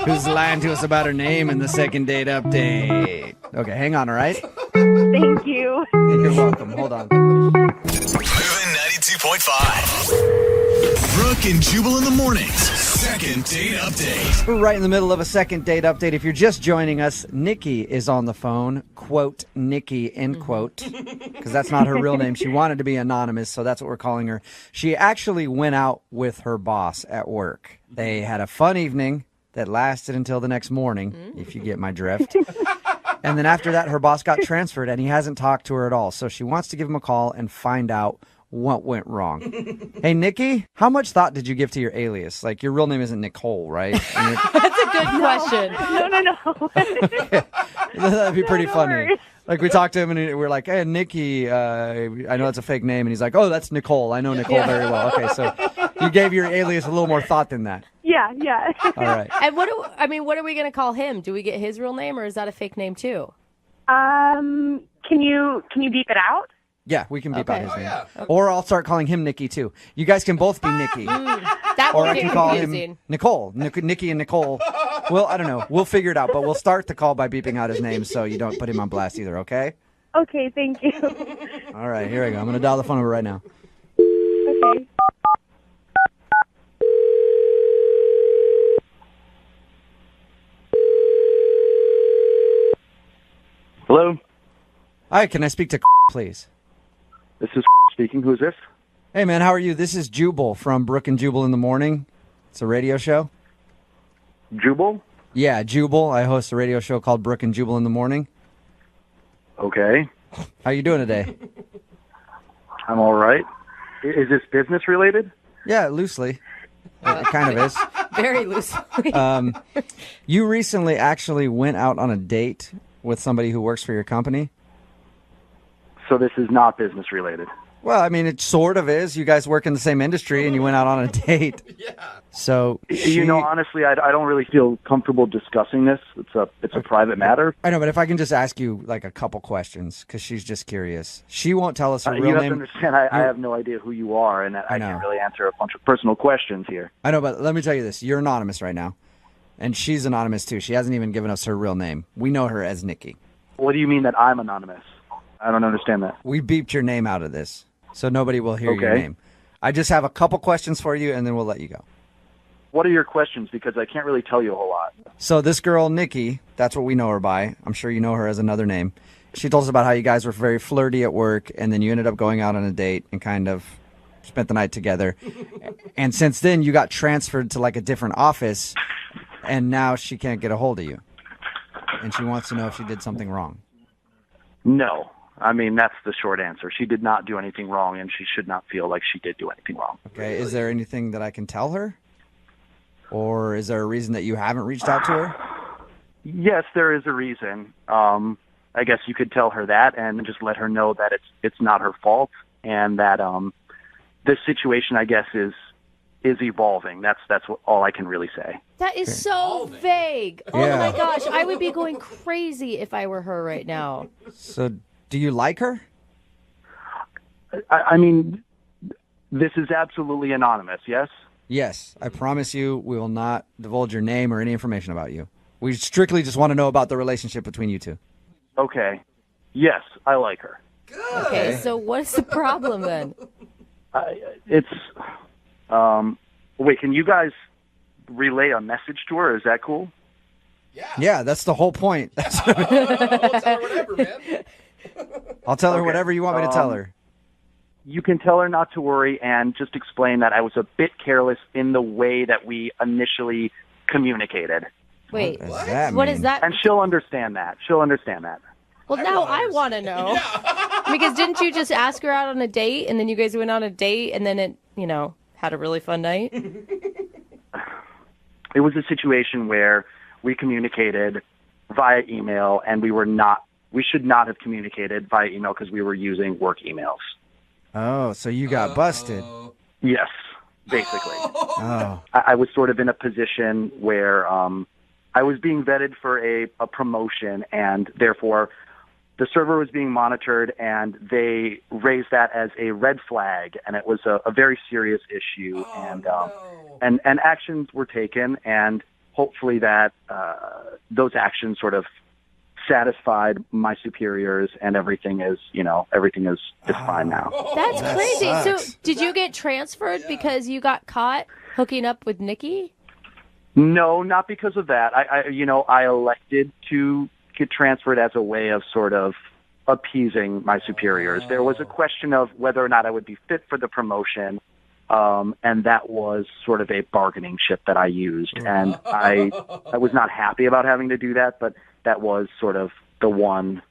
who's lying to us about her name in the second date update. Okay, hang on, all right? Thank you. You're welcome. Hold on. Moving 92.5. Brooke and Jubal in the mornings. Second date update. We're right in the middle of a second date update. If you're just joining us, Nikki is on the phone. Quote, Nikki, end quote. Because that's not her real name. She wanted to be anonymous, so that's what we're calling her. She actually went out with her boss at work. They had a fun evening that lasted until the next morning, if you get my drift. And then after that, her boss got transferred, and he hasn't talked to her at all. So she wants to give him a call and find out what went wrong. Hey, Nikki, how much thought did you give to your alias? Like, your real name isn't Nicole, right? I mean, That's a good question. No. that'd be pretty funny. Like, we talked to him, and we're like, hey, Nikki, I know that's a fake name. And he's like, oh, that's Nicole. I know Nicole very well. Okay, so you gave your alias a little more thought than that. Yeah. All right. And what are we going to call him? Do we get his real name, or is that a fake name too? Can you beep it out? Yeah, we can beep out his Okay. name. Or I'll start calling him Nikki, too. You guys can both be Nikki. That Or would I be can call confusing. him Nicole. Nikki and Nicole. Well, I don't know. We'll figure it out, but we'll start the call by beeping out his name so you don't put him on blast either, okay? Okay, thank you. All right, here we go. I'm going to dial the phone number right now. Okay. Hello, Hi, can I speak to please? this is speaking. Who is this? Hey, man, how are you? This is Jubal from Brooke and Jubal in the Morning. It's a radio show. Jubal? Yeah, Jubal. I host a radio show called Brooke and Jubal in the Morning. Okay, How you doing today? I'm all right. Is this business related? Yeah, loosely. It kind of is. Very loosely. You recently actually went out on a date with somebody who works for your company. So this is not business related. Well, I mean, it sort of is. You guys work in the same industry, and you went out on a date. So You know, honestly, I don't really feel comfortable discussing this. It's a private matter. I know, but if I can just ask you like a couple questions, because she's just curious. She won't tell us her You real have name. to understand, I have no idea who you are, and I know. can't really answer a bunch of personal questions here. I know, but let me tell you this. You're anonymous right now, and she's anonymous too. She hasn't even given us her real name. We know her as Nikki. What do you mean that I'm anonymous? I don't understand that. We beeped your name out of this, so nobody will hear your Okay. name. I just have a couple questions for you, and then we'll let you go. What are your questions? Because I can't really tell you a whole lot. So this girl, Nikki, that's what we know her by. I'm sure you know her as another name. She told us about how you guys were very flirty at work, and then you ended up going out on a date and kind of spent the night together. And since then, you got transferred to like a different office, and now she can't get a hold of you. And she wants to know if she did something wrong. No. I mean, that's the short answer. She did not do anything wrong, and she should not feel like she did do anything wrong. Okay, is there anything that I can tell her? Or is there a reason that you haven't reached out to her? Yes, there is a reason. I guess you could tell her that and just let her know that it's not her fault, and that this situation, I guess, is evolving. That's all I can really say. That is so vague. Oh Yeah. my gosh, I would be going crazy if I were her right now. So, do you like her? I mean, this is absolutely anonymous, yes? Yes, I promise you we will not divulge your name or any information about you. We strictly just want to know about the relationship between you two. Okay. Yes, I like her. Okay, so what's the problem then? It's, wait, can you guys relay a message to her? Is that cool? Yeah, that's the whole point. I'll tell her whatever, man. I'll tell her Okay. whatever you want me to tell her. You can tell her not to worry and just explain that I was a bit careless in the way that we initially communicated. Wait, What does that what mean? is that? And she'll understand that. She'll understand that. Well, now I want to know. Because didn't you just ask her out on a date, and then you guys went on a date, and then it, had a really fun night? It was a situation where we communicated via email, and we should not have communicated via email because we were using work emails. Oh, so you got busted. Yes, basically. Oh. I was sort of in a position where I was being vetted for a promotion, and therefore the server was being monitored, and they raised that as a red flag, and it was a very serious issue. And actions were taken, and hopefully that those actions sort of satisfied my superiors, and everything is fine now. That's That crazy. sucks. So, did you get transferred because you got caught hooking up with Nikki? No, not because of that. I elected to get transferred as a way of sort of appeasing my superiors. There was a question of whether or not I would be fit for the promotion, and that was sort of a bargaining chip that I used. And I was not happy about having to do that, but that was sort of the one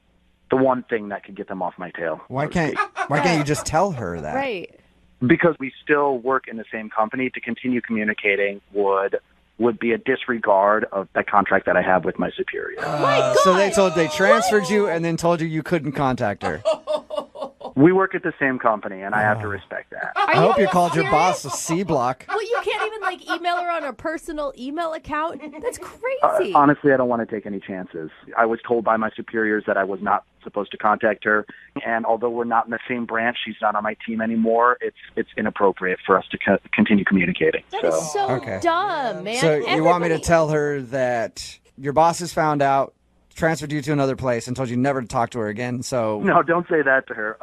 thing that could get them off my tail. Why can't you just tell her that? Right. Because we still work in the same company, to continue communicating would be a disregard of that contract that I have with my superior. So they transferred you and then told you couldn't contact her. We work at the same company, and I have to respect that. I hope you called your boss a C block. Well, you can't even email her on her personal email account. That's crazy. Honestly, I don't want to take any chances. I was told by my superiors that I was not supposed to contact her, and although we're not in the same branch, she's not on my team anymore. It's inappropriate for us to continue communicating. That is so dumb, man. So you want me to tell her that your boss has found out, transferred you to another place, and told you never to talk to her again? So No, don't say that to her.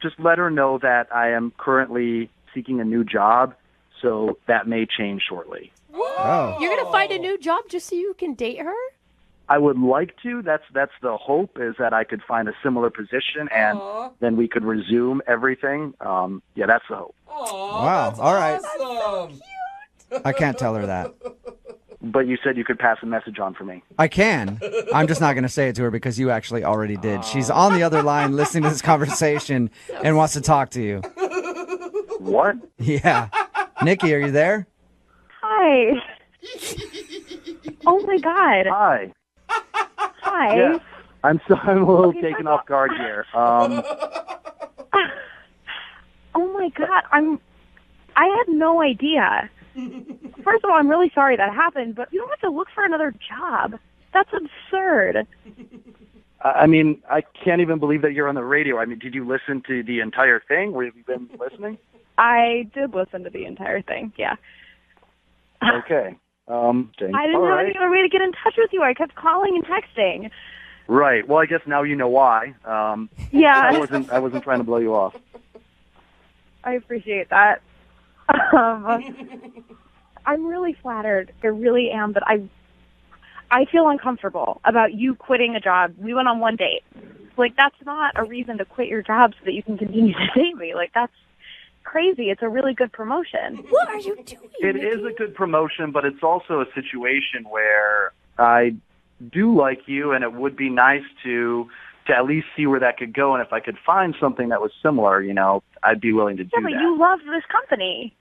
Just let her know that I am currently seeking a new job, so that may change shortly. Oh. You're gonna find a new job just so you can date her? I would like to. That's the hope, is that I could find a similar position, and then we could resume everything. Yeah, that's the hope. Wow. All right. I can't tell her that. But you said you could pass a message on for me. I can. I'm just not going to say it to her because you actually already did. She's on the other line listening to this conversation and wants to talk to you. What? Yeah. Nikki, are you there? Hi. Oh my God. Hi. Hi. Yeah. I'm a little taken off guard here. Oh my God. I had no idea. First of all, I'm really sorry that happened, but you don't have to look for another job. That's absurd. I mean, I can't even believe that you're on the radio. I mean, did you listen to the entire thing? Have you been listening? I did listen to the entire thing, yeah. Okay. Dang. I didn't have any other way to get in touch with you. I kept calling and texting. Right. Well, I guess now you know why. Yeah. I wasn't trying to blow you off. I appreciate that. I'm really flattered. I really am, but I feel uncomfortable about you quitting a job. We went on one date. Like, that's not a reason to quit your job so that you can continue to date me. Like, that's crazy. It's a really good promotion. What are you doing? It is a good promotion, but it's also a situation where I do like you, and it would be nice to at least see where that could go. And if I could find something that was similar, I'd be willing to do Yeah, but that. you love this company.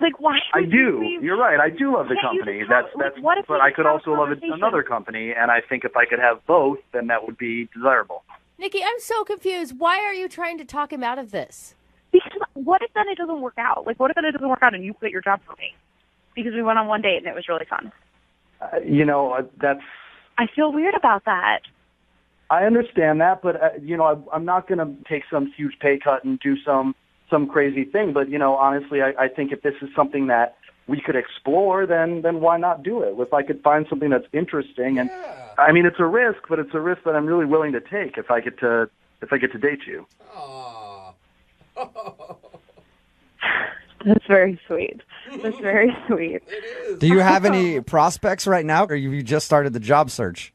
Like, why? I would do. you leave? You're right. I do love the Yeah, you company. just That's. what if But we I just could have a also love conversation? another company, and I think if I could have both, then that would be desirable. Nikki, I'm so confused. Why are you trying to talk him out of this? Because what if then it doesn't work out? Like, what if then it doesn't work out and you quit your job for me? Because we went on one date and it was really fun. That's. I feel weird about that. I understand that, but I'm not going to take some huge pay cut and do some crazy thing. But honestly, I think if this is something that we could explore, then why not do it? If I could find something that's interesting, and I mean, it's a risk, but it's a risk that I'm really willing to take if I get to date you. That's very sweet. That's very sweet. Do you have any prospects right now, or you just started the job search?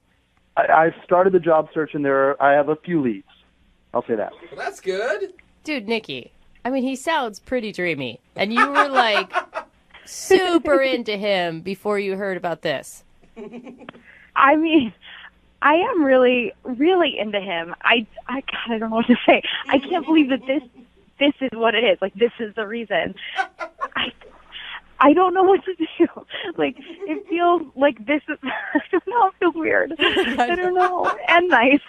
I started the job search, and I have a few leads. I'll say that. Well, that's good. Dude, Nikki, I mean, he sounds pretty dreamy. And you were like super into him before you heard about this. I mean, I am really, really into him. God, I don't know what to say. I can't believe that this is what it is. Like, this is the reason. I don't know what to do. Like, it feels like this is, I don't know, it feels weird. I don't know. And nice.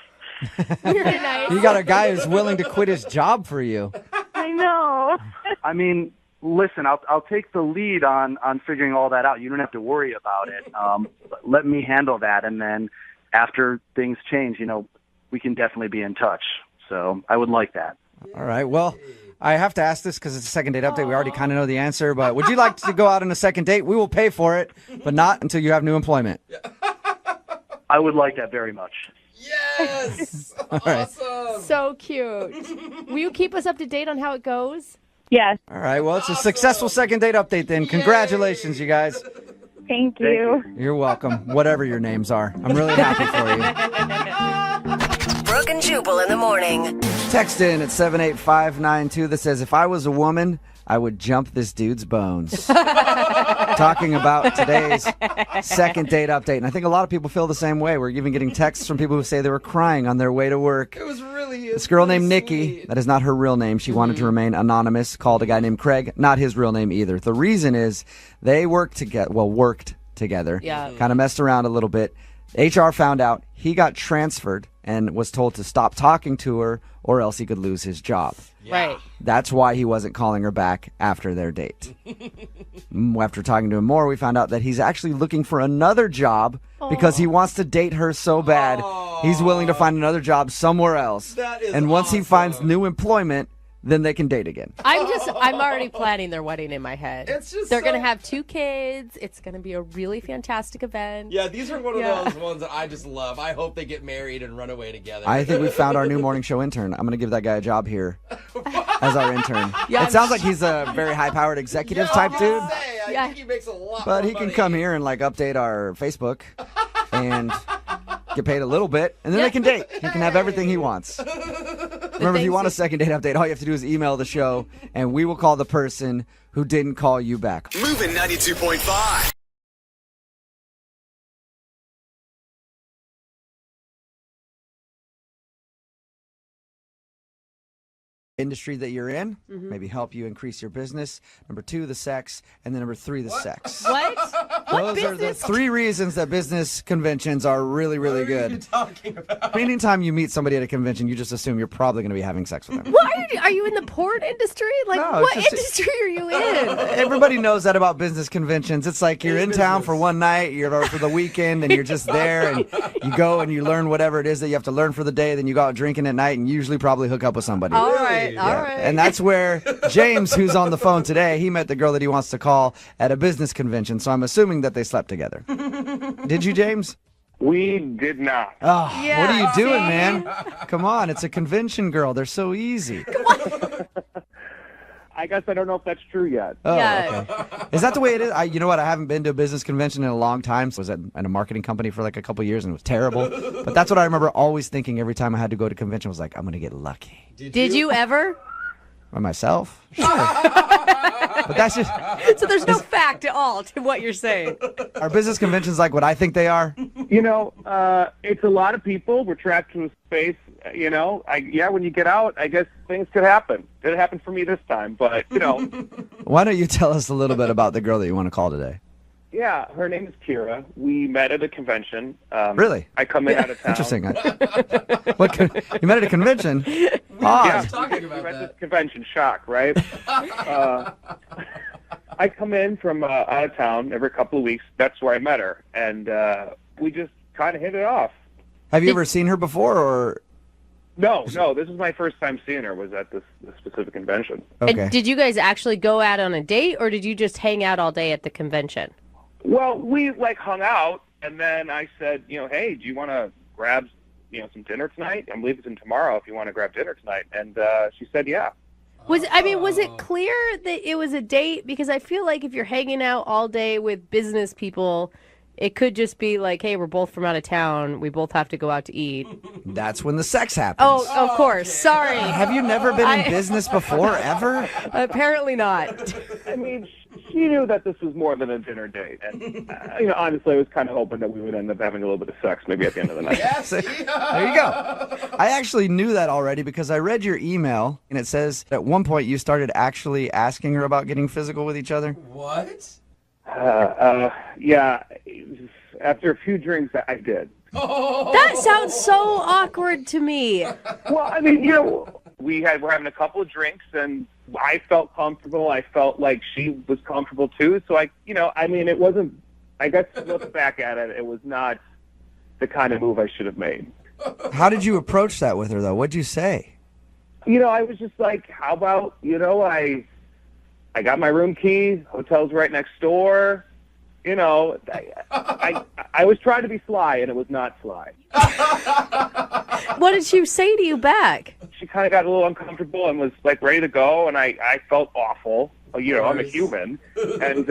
Very nice. You got a guy who's willing to quit his job for you. I know. I mean, listen, I'll take the lead on figuring all that out. You don't have to worry about it. Let me handle that, and then after things change, we can definitely be in touch. So I would like that. All right. Well, I have to ask this because it's a second date update. We already kind of know the answer, but would you like to go out on a second date? We will pay for it, but not until you have new employment. I would like that very much. Yes! All right. Awesome! So cute. Will you keep us up to date on how it goes? Yes. All right. Well, it's a successful second date update then. Congratulations, you guys. Thank you. You're welcome. Whatever your names are. I'm really happy for you. Brooke and Jubal in the morning. Text in at 78592 that says, if I was a woman, I would jump this dude's bones. Talking about today's second date update. And I think a lot of people feel the same way. We're even getting texts from people who say they were crying on their way to work. It was really This girl named Nikki, that is not her real name. She wanted to remain anonymous, called a guy named Craig, not his real name either. The reason is they worked together. Yeah. Kind of messed around a little bit. HR found out he got transferred and was told to stop talking to her or else he could lose his job. Right. That's why he wasn't calling her back after their date. After talking to him more, we found out that he's actually looking for another job because he wants to date her so bad. He's willing to find another job somewhere else. That is and once he awesome. finds new employment, then they can date again. I'm already planning their wedding in my head. It's just They're so- gonna have 2 kids. It's gonna be a really fantastic event. Yeah, these are one of Yeah. those ones that I just love. I hope they get married and run away together. I think we found our new morning show intern. I'm going to give that guy a job here as our intern. Yeah, It sounds like he's a very high-powered executive type dude. I think he makes a lot But more he can money. come here and update our Facebook and get paid a little bit, and then they can date. He can have everything he wants. Remember, if you want a second date update, all you have to do is email the show, and we will call the person who didn't call you back. Moving 92.5. Industry that you're in, maybe help you increase your business. Number 2, the sex, and then number 3, the sex. What? Those are the 3 reasons that business conventions are really, really What are good. you talking about? Anytime you meet somebody at a convention, you just assume you're probably going to be having sex with them. What are you in the porn industry? Like, No, what it's just- industry are you in? Everybody knows that about business conventions. It's like you're in town for one night, you're for the weekend, and you're just there, and you go and you learn whatever it is that you have to learn for the day. Then you go out drinking at night, and usually probably hook up with somebody. All right. And that's where James, who's on the phone today, he met the girl that he wants to call at a business convention. So I'm assuming that they slept together. Did you, James? We did not. Oh, Yeah, what are you doing, see? man? Come on, it's a convention girl. They're so easy. I guess I don't know if that's true yet. Oh, Yeah. okay. Is that the way it is? You know what? I haven't been to a business convention in a long time. So I was at a marketing company for like a couple years and it was terrible. But that's what I remember always thinking every time I had to go to convention was like, I'm going to get lucky. Did you ever? By myself? Sure. But that's just, So there's no fact at all to what you're saying. are business conventions like what I think they are? You know, it's a lot of people. We're trapped in a space. You know, when you get out, I guess things could happen. It happened for me this time, but Why don't you tell us a little bit about the girl that you want to call today? yeah, her name is Kira. We met at a convention. Really? I come in out of town. Interesting. You met at a convention? Yeah, Odd. Talking about we met that. this convention. Shock, right? I come in from out of town every couple of weeks. That's where I met her, and we just kind of hit it off. Have you ever seen her before, or? No, this is my first time seeing her. Was at this specific convention. Okay. And did you guys actually go out on a date, or did you just hang out all day at the convention? Well, we hung out, and then I said, hey, do you want to grab, some dinner tonight? I'm leaving tomorrow if you want to grab dinner tonight. And she said, yeah. Was it clear that it was a date? Because I feel like if you're hanging out all day with business people, it could just be like, hey, we're both from out of town. We both have to go out to eat. That's when the sex happens. Oh, of course. Sorry. Have you never been in business before, ever? Apparently not. I mean, she knew that this was more than a dinner date. And, honestly, I was kind of hoping that we would end up having a little bit of sex maybe at the end of the night. Yes. There you go. I actually knew that already because I read your email, and it says at one point you started actually asking her about getting physical with each other. What? Yeah, after a few drinks, I did. That sounds so awkward to me. Well, I mean, we're having a couple of drinks, and I felt comfortable. I felt like she was comfortable too. So it wasn't, I guess looking back at it, it was not the kind of move I should have made. How did you approach that with her, though? What'd you say? I was just like, how about, I got my room key, hotel's right next door. I was trying to be sly, and it was not sly. What did she say to you back? She kind of got a little uncomfortable and was like ready to go, and I felt awful. I'm a human. And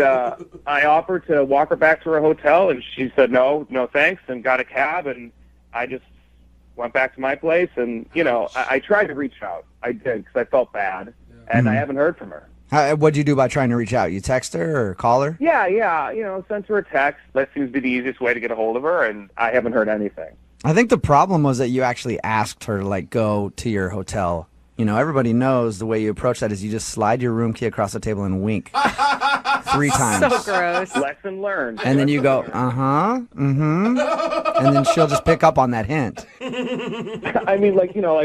I offered to walk her back to her hotel, and she said no thanks, and got a cab, and I just went back to my place. And, I tried to reach out. I did, because I felt bad, and I haven't heard from her. What'd you do by trying to reach out? You text her or call her? Yeah, sent her a text. That seems to be the easiest way to get a hold of her, and I haven't heard anything. I think the problem was that you actually asked her to, go to your hotel. Everybody knows the way you approach that is you just slide your room key across the table and wink 3 times. So gross. Lesson learned. And then you go, uh-huh, mm-hmm. And then she'll just pick up on that hint. I mean,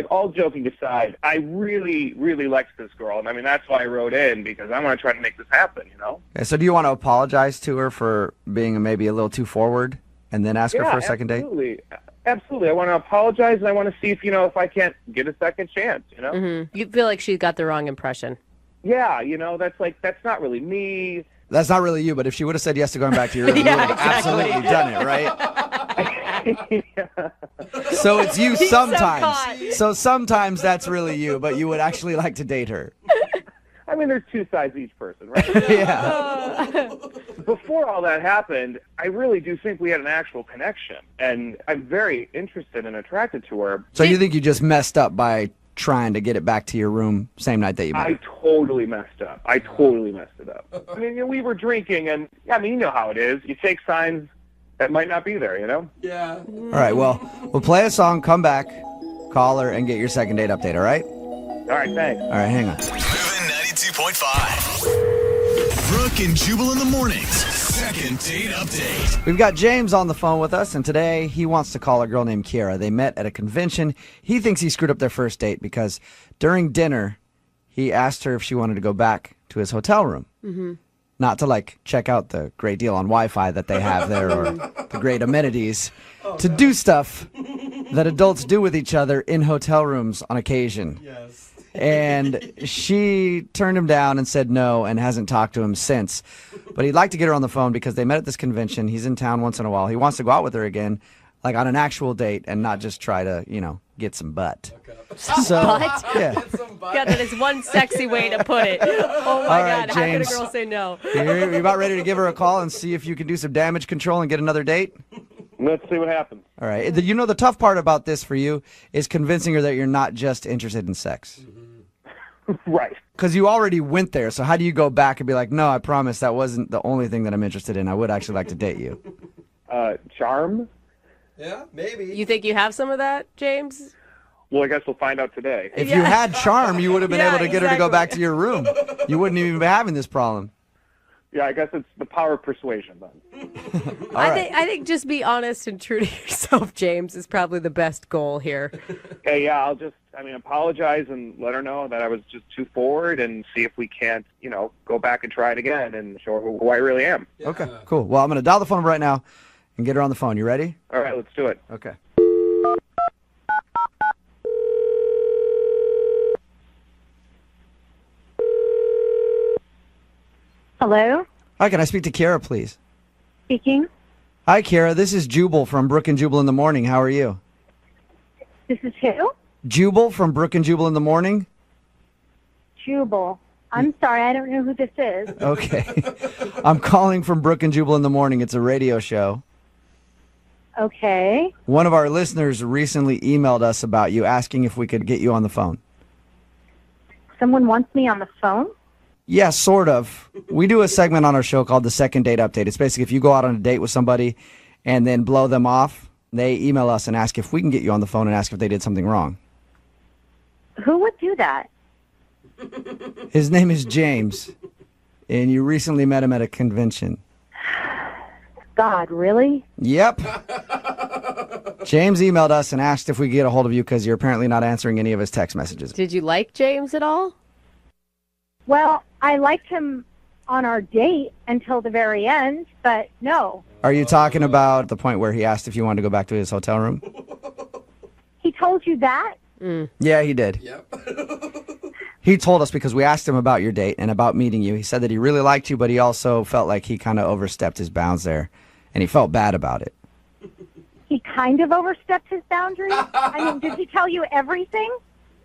all joking aside, I really, really liked this girl. And, that's why I wrote in, because I want to try to make this happen, Okay, so do you want to apologize to her for being maybe a little too forward and then ask her for a second date? Absolutely. I want to apologize, and I want to see if I can't get a second chance, Mm-hmm. You feel like she got the wrong impression. Yeah, that's not really me. That's not really you, but if she would have said yes to going back to your room, you would have absolutely done it, right? Yeah. So it's you He's sometimes. So sometimes that's really you, but you would actually like to date her. I mean, there's 2 sides to each person, right? Yeah. Before all that happened, I really do think we had an actual connection, and I'm very interested and attracted to her. So you think you just messed up by trying to get it back to your room same night that you met? I totally messed up. I totally messed it up. I mean, we were drinking, and you know how it is. You take signs that might not be there, Yeah. All right, well, we'll play a song, come back, call her, and get your second date update, all right? All right, thanks. All right, hang on. Moving 92.5. Brooke and Jubal in the mornings. Second date update. We've got James on the phone with us, and today he wants to call a girl named Kiera. They met at a convention. He thinks he screwed up their first date because during dinner, he asked her if she wanted to go back to his hotel room. Mm-hmm. Not to, check out the great deal on Wi-Fi that they have there or the great amenities, to do stuff that adults do with each other in hotel rooms on occasion. Yes. And she turned him down and said no and hasn't talked to him since. But he'd like to get her on the phone because they met at this convention. He's in town once in a while. He wants to go out with her again, on an actual date and not just try to, get some butt. So, Butt? yeah. God, that is one sexy way to put it. Oh, my All right, God. How could a James. girl say no? You're about ready to give her a call and see if you can do some damage control and get another date? Let's see what happens. All right. The tough part about this for you is convincing her that you're not just interested in sex. Right. Because you already went there, so how do you go back and be like, no, I promise that wasn't the only thing that I'm interested in. I would actually like to date you. Charm? Yeah, maybe. You think you have some of that, James? Well, I guess we'll find out today. If you had charm, you would have been able to get her to go exactly. back to your room. You wouldn't even be having this problem. Yeah, I guess it's the power of persuasion then. I think just be honest and true to yourself, James, is probably the best goal here. Okay, yeah, I'll just, apologize and let her know that I was just too forward and see if we can't, go back and try it again and show her who I really am. Okay, cool. Well, I'm going to dial the phone right now and get her on the phone. You ready? All right, let's do it. Okay. Hello? Hi, can I speak to Kiera, please? Speaking. Hi, Kiera. This is Jubal from Brooke and Jubal in the Morning. How are you? This is who? Jubal from Brooke and Jubal in the Morning. Jubal. I'm sorry, I don't know who this is. Okay. I'm calling from Brooke and Jubal in the Morning. It's a radio show. Okay. One of our listeners recently emailed us about you, asking if we could get you on the phone. Someone wants me on the phone? Yeah, sort of. We do a segment on our show called the Second Date Update. It's basically if you go out on a date with somebody and then blow them off, they email us and ask if we can get you on the phone and ask if they did something wrong. Who would do that? His name is James, and you recently met him at a convention. God, really? Yep. James emailed us and asked if we could get a hold of you because you're apparently not answering any of his text messages. Did you like James at all? Well, I liked him on our date until the very end, but no. Are you talking about the point where he asked if you wanted to go back to his hotel room? He told you that? Yeah, he did. Yep. He told us because we asked him about your date and about meeting you. He said that he really liked you, but he also felt like he kind of overstepped his bounds there, and he felt bad about it. He kind of overstepped his boundaries? I mean, did he tell you everything?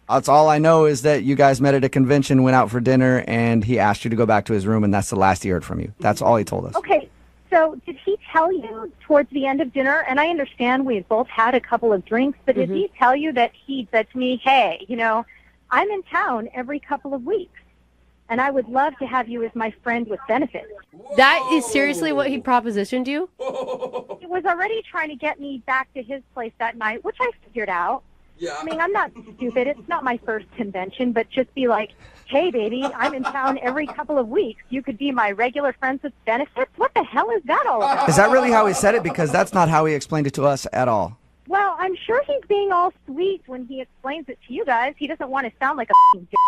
That's all I know is that you guys met at a convention, went out for dinner, and he asked you to go back to his room, and that's the last he heard from you. That's all he told us. Okay, so did he tell you towards the end of dinner, and I understand we both had a couple of drinks, but did he tell you that he said to me, hey, you know, I'm in town every couple of weeks, and I would love to have you as my friend with benefits. That is seriously what he propositioned you? He was already trying to get me back to his place that night, which I figured out. Yeah. I mean, I'm not stupid. It's not my first convention, but just be like, hey, baby, I'm in town every couple of weeks. You could be my regular friends with benefits? What the hell is that all about? Is that really how he said it? Because that's not how he explained it to us at all. Well, I'm sure he's being all sweet when he explains it to you guys. He doesn't want to sound like a dick.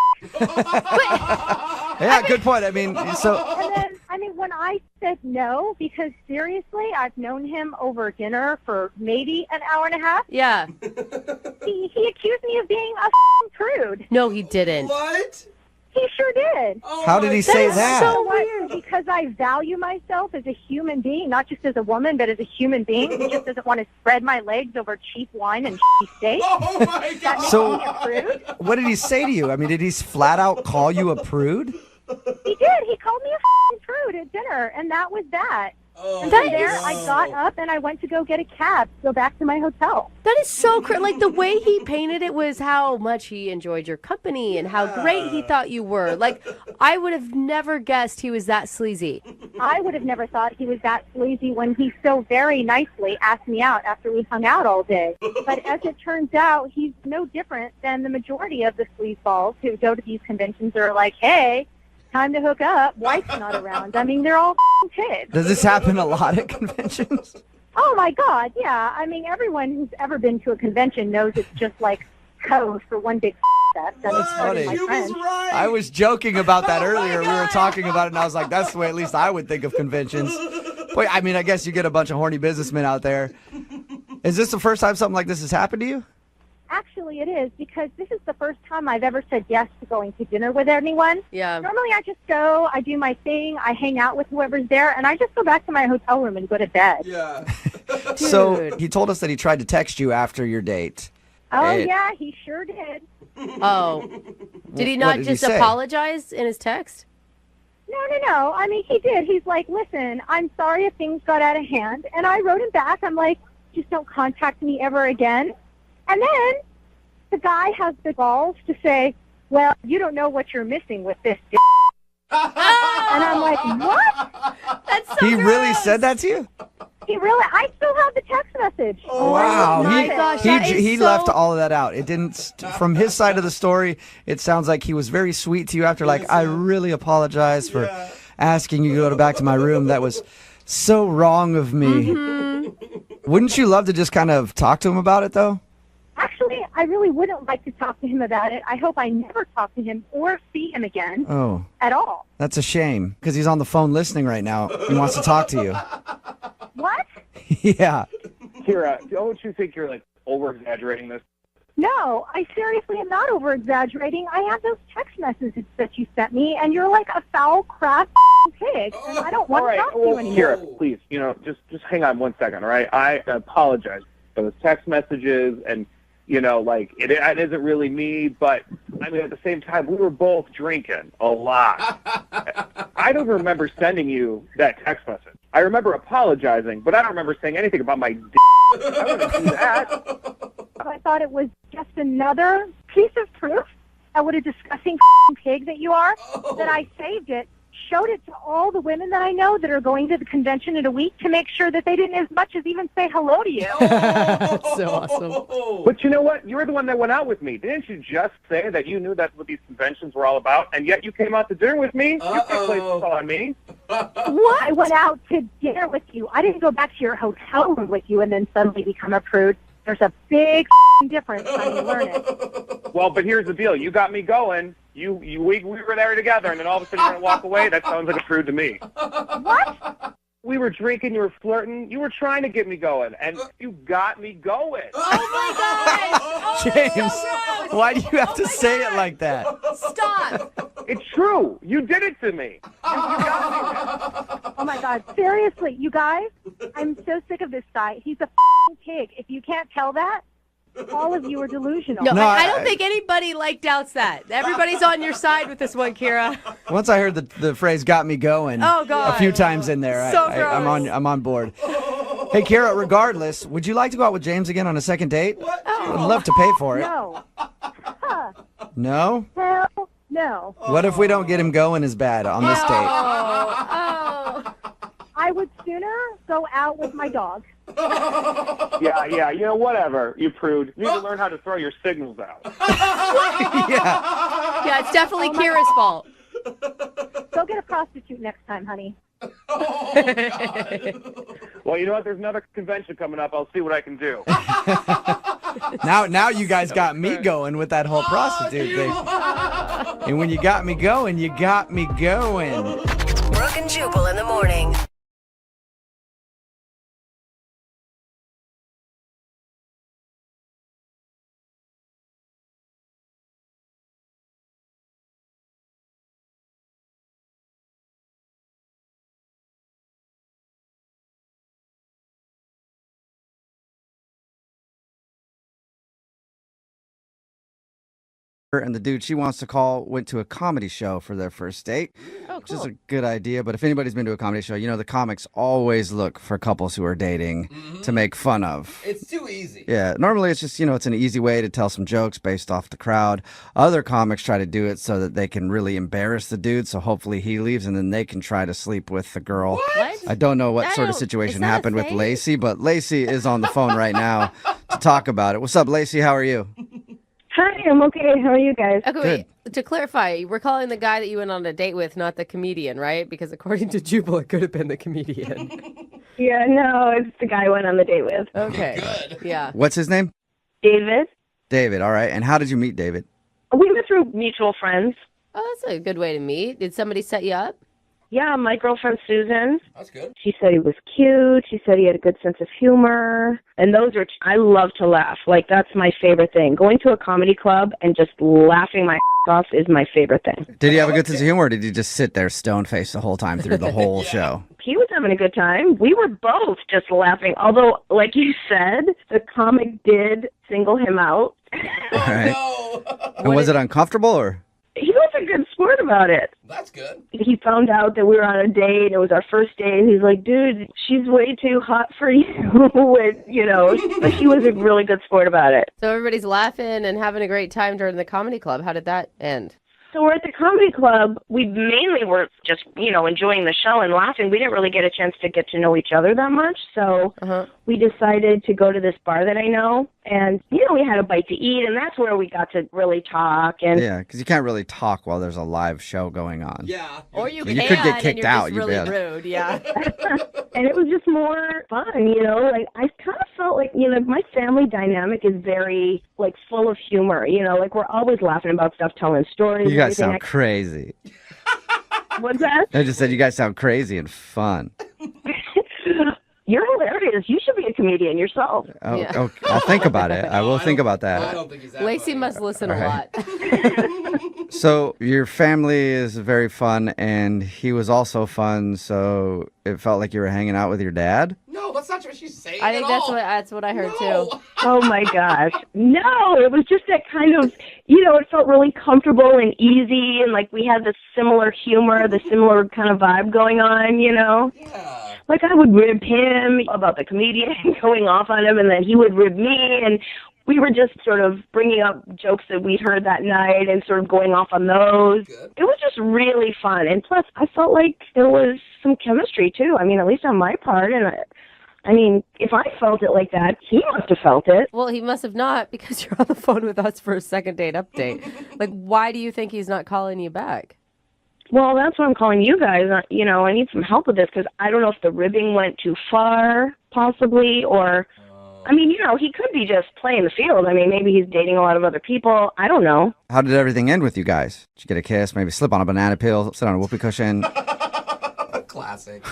Yeah, good point. I mean, so... And then, I mean, when I said no, because seriously, I've known him over dinner for maybe an hour and a half. Yeah. He accused me of being a prude. No, he didn't. What? He sure did. How did he say that? So weird, because I value myself as a human being, not just as a woman, but as a human being who just doesn't want to spread my legs over cheap wine and shitty steak. Oh, my God. That makes So- me a prude. What did he say to you? I mean, did he flat out call you a prude? He did. He called me a prude at dinner, and that was that. And from there, I got up and I went to go get a cab to go back to my hotel. That is so like the way he painted it was how much he enjoyed your company and how great he thought you were. Like, I would have never guessed he was that sleazy. I would have never thought he was that sleazy when he so very nicely asked me out after we hung out all day. But as it turns out, he's no different than the majority of the sleazeballs who go to these conventions or are like, hey, time to hook up. Wife's not around. I mean, they're all kids. Does this happen a lot at conventions? Oh, my God, yeah. I mean, everyone who's ever been to a convention knows it's just like code for one big fest. That's funny. My friends. I was joking about that earlier. We were talking about it, and I was like, that's the way at least I would think of conventions. But, I mean, I guess you get a bunch of horny businessmen out there. Is this the first time something like this has happened to you? Actually, it is, because this is the first time I've ever said yes to going to dinner with anyone. Yeah. Normally, I just go, I do my thing, I hang out with whoever's there, and I just go back to my hotel room and go to bed. Yeah. So he told us that he tried to text you after your date. Oh, yeah, he sure did. Oh. Did he What not did he just say? apologize in his text? No. I mean, he did. He's like, listen, I'm sorry if things got out of hand. And I wrote him back. I'm like, just don't contact me ever again. And then the guy has the balls to say, well, you don't know what you're missing with this dick. And I'm like, what? That's so He gross. really said that to you? He really, I still have the text message. Wow. my gosh, that is He so- left all of that out. It didn't, from his side of the story, it sounds like he was very sweet to you after, like, I really apologize for asking you to go back to my room. That was so wrong of me. Wouldn't you love to just kind of talk to him about it, though? Actually, I really wouldn't like to talk to him about it. I hope I never talk to him or see him again Oh, at all. that's a shame, because he's on the phone listening right now. He wants to talk to you. What? Yeah. Kira, don't you think you're like over-exaggerating this? No, I seriously am not over-exaggerating. I have those text messages that you sent me, and you're like a foul, crass pig, and I don't want All to right, talk to you well, anymore. Kira, please, just hang on 1 second, all right? I apologize for those text messages, and, it isn't really me, but, I mean, at the same time, we were both drinking a lot. I don't remember sending you that text message. I remember apologizing, but I don't remember saying anything about my dick. I wouldn't do that. I thought it was just another piece of proof of what a disgusting pig that you are, that I saved it, showed it to all the women that I know that are going to the convention in a week to make sure that they didn't as much as even say hello to you. That's so awesome. But you know what? You were the one that went out with me. Didn't you just say that you knew that's what these conventions were all about, and yet you came out to dinner with me? You can't place this on me. What? I went out to dinner with you. I didn't go back to your hotel room with you and then suddenly become a prude. There's a big difference when you learn it. Well, but here's the deal. You got me going. we were there together, and then all of a sudden you're going to walk away? That sounds like a prude to me. What? We were drinking, you were flirting, you were trying to get me going, and you got me going. Oh my gosh! Oh, James, so why do you have to say it like that? Stop! It's true. You did it to me. You got me. Oh my God! Seriously, you guys, I'm so sick of this guy. He's a pig. If you can't tell that, all of you are delusional. No, I don't think anybody doubts that. Everybody's on your side with this one, Kira. Once I heard the phrase "got me going" Oh, God. a few times in there, So I'm on board. Hey, Kira, regardless, would you like to go out with James again on a second date? I'd love to pay for it. No. Huh. No? Hell no. What if we don't get him going as bad on this date? Oh. I would sooner go out with my dog. Yeah, you know, whatever, you prude. You need to learn how to throw your signals out. Yeah, it's definitely Kira's fault. Go get a prostitute next time, honey. Well, you know what? There's another convention coming up. I'll see what I can do. Now you guys got me going with that whole prostitute thing. And when you got me going, you got me going. Brooke and Jubal in the morning. And the dude she wants to call went to a comedy show for their first date. Oh, Which is a good idea, but if anybody's been to a comedy show, you know the comics always look for couples who are dating to make fun of. It's too easy. Yeah, normally it's just, it's an easy way to tell some jokes based off the crowd. Other comics try to do it so that they can really embarrass the dude, so hopefully he leaves and then they can try to sleep with the girl. What? I don't know what sort of is situation that a happened with thing? Lacey, but Lacey is on the phone right now to talk about it. What's up, Lacey? How are you? Hi, I'm okay. How are you guys? Okay, wait. To clarify, we're calling the guy that you went on a date with, not the comedian, right? Because according to Jubal, it could have been the comedian. Yeah, no, it's the guy I went on the date with. Okay. Good. Yeah. What's his name? David. David, all right. And how did you meet David? We met through mutual friends. Oh, that's a good way to meet. Did somebody set you up? Yeah, my girlfriend Susan. That's good. She said he was cute. She said he had a good sense of humor. And I love to laugh. Like, that's my favorite thing. Going to a comedy club and just laughing my off is my favorite thing. Did he have a good sense of humor, or did he just sit there stone-faced the whole time through the whole show? He was having a good time. We were both just laughing. Although, like you said, the comic did single him out. All right. And was it uncomfortable, or? He was a good sport about it. That's good. He found out that we were on a date. It was our first date. And he's like, dude, she's way too hot for you. But he was a really good sport about it. So everybody's laughing and having a great time during the comedy club. How did that end? So we're at the comedy club. We mainly were just, enjoying the show and laughing. We didn't really get a chance to get to know each other that much. So we decided to go to this bar that I know. And, we had a bite to eat. And that's where we got to really talk. And yeah, because you can't really talk while there's a live show going on. Yeah. Or you could get kicked and you're out. Just really rude, yeah. And it was just more fun, Like, I kind of felt like, my family dynamic is very, full of humor. We're always laughing about stuff, telling stories. You guys sound crazy. What's that? I just said you guys sound crazy and fun. You're hilarious. You should be a comedian yourself. Oh, Yeah. okay. I'll think about it. I will think about that. I don't think he's that Lacey funny. must listen All a right. lot. So your family is very fun, and he was also fun, so it felt like you were hanging out with your dad? No, that's not what she's saying. I think at that's all. what I heard No. too. Oh, my gosh. No, it was just that kind of, it felt really comfortable and easy, and, we had the similar humor, the similar kind of vibe going on, Yeah. Like, I would rib him about the comedian going off on him, and then he would rib me, and we were just sort of bringing up jokes that we'd heard that night and sort of going off on those. Good. It was just really fun. And plus, I felt like there was some chemistry, too. I mean, at least on my part. And if I felt it like that, he must have felt it. Well, he must have not, because you're on the phone with us for a second date update. Why do you think he's not calling you back? Well, that's why I'm calling you guys. I need some help with this because I don't know if the ribbing went too far, possibly, or I mean, he could be just playing the field. I mean, maybe he's dating a lot of other people. I don't know. How did everything end with you guys? Did you get a kiss, maybe slip on a banana peel, sit on a whoopee cushion? Classic.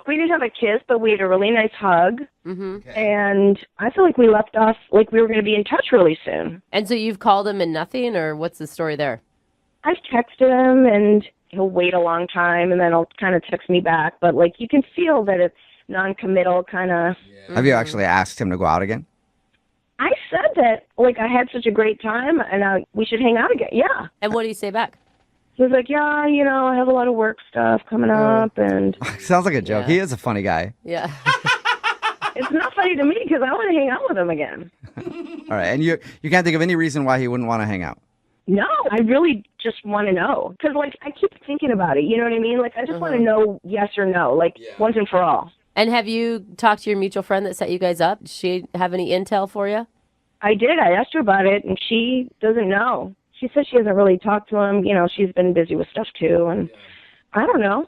We didn't have a kiss, but we had a really nice hug. Mm-hmm. And I feel like we left off like we were going to be in touch really soon. And so you've called him and nothing, or what's the story there? I've texted him, and he'll wait a long time, and then he'll kind of text me back. But, like, you can feel that it's non-committal kind of. Yeah. Have you actually asked him to go out again? I said that, like, I had such a great time, and we should hang out again. Yeah. And what do you say back? He was like, yeah, I have a lot of work stuff coming up, and... Sounds like a joke. Yeah. He is a funny guy. Yeah. It's not funny to me because I want to hang out with him again. All right, and you can't think of any reason why he wouldn't want to hang out? No, I really just want to know. Because, like, I keep thinking about it, you know what I mean? Like, I just want to know yes or no, like, once and for all. And have you talked to your mutual friend that set you guys up? Did she have any intel for you? I did. I asked her about it, and she doesn't know. She says she hasn't really talked to him. She's been busy with stuff, too, and I don't know.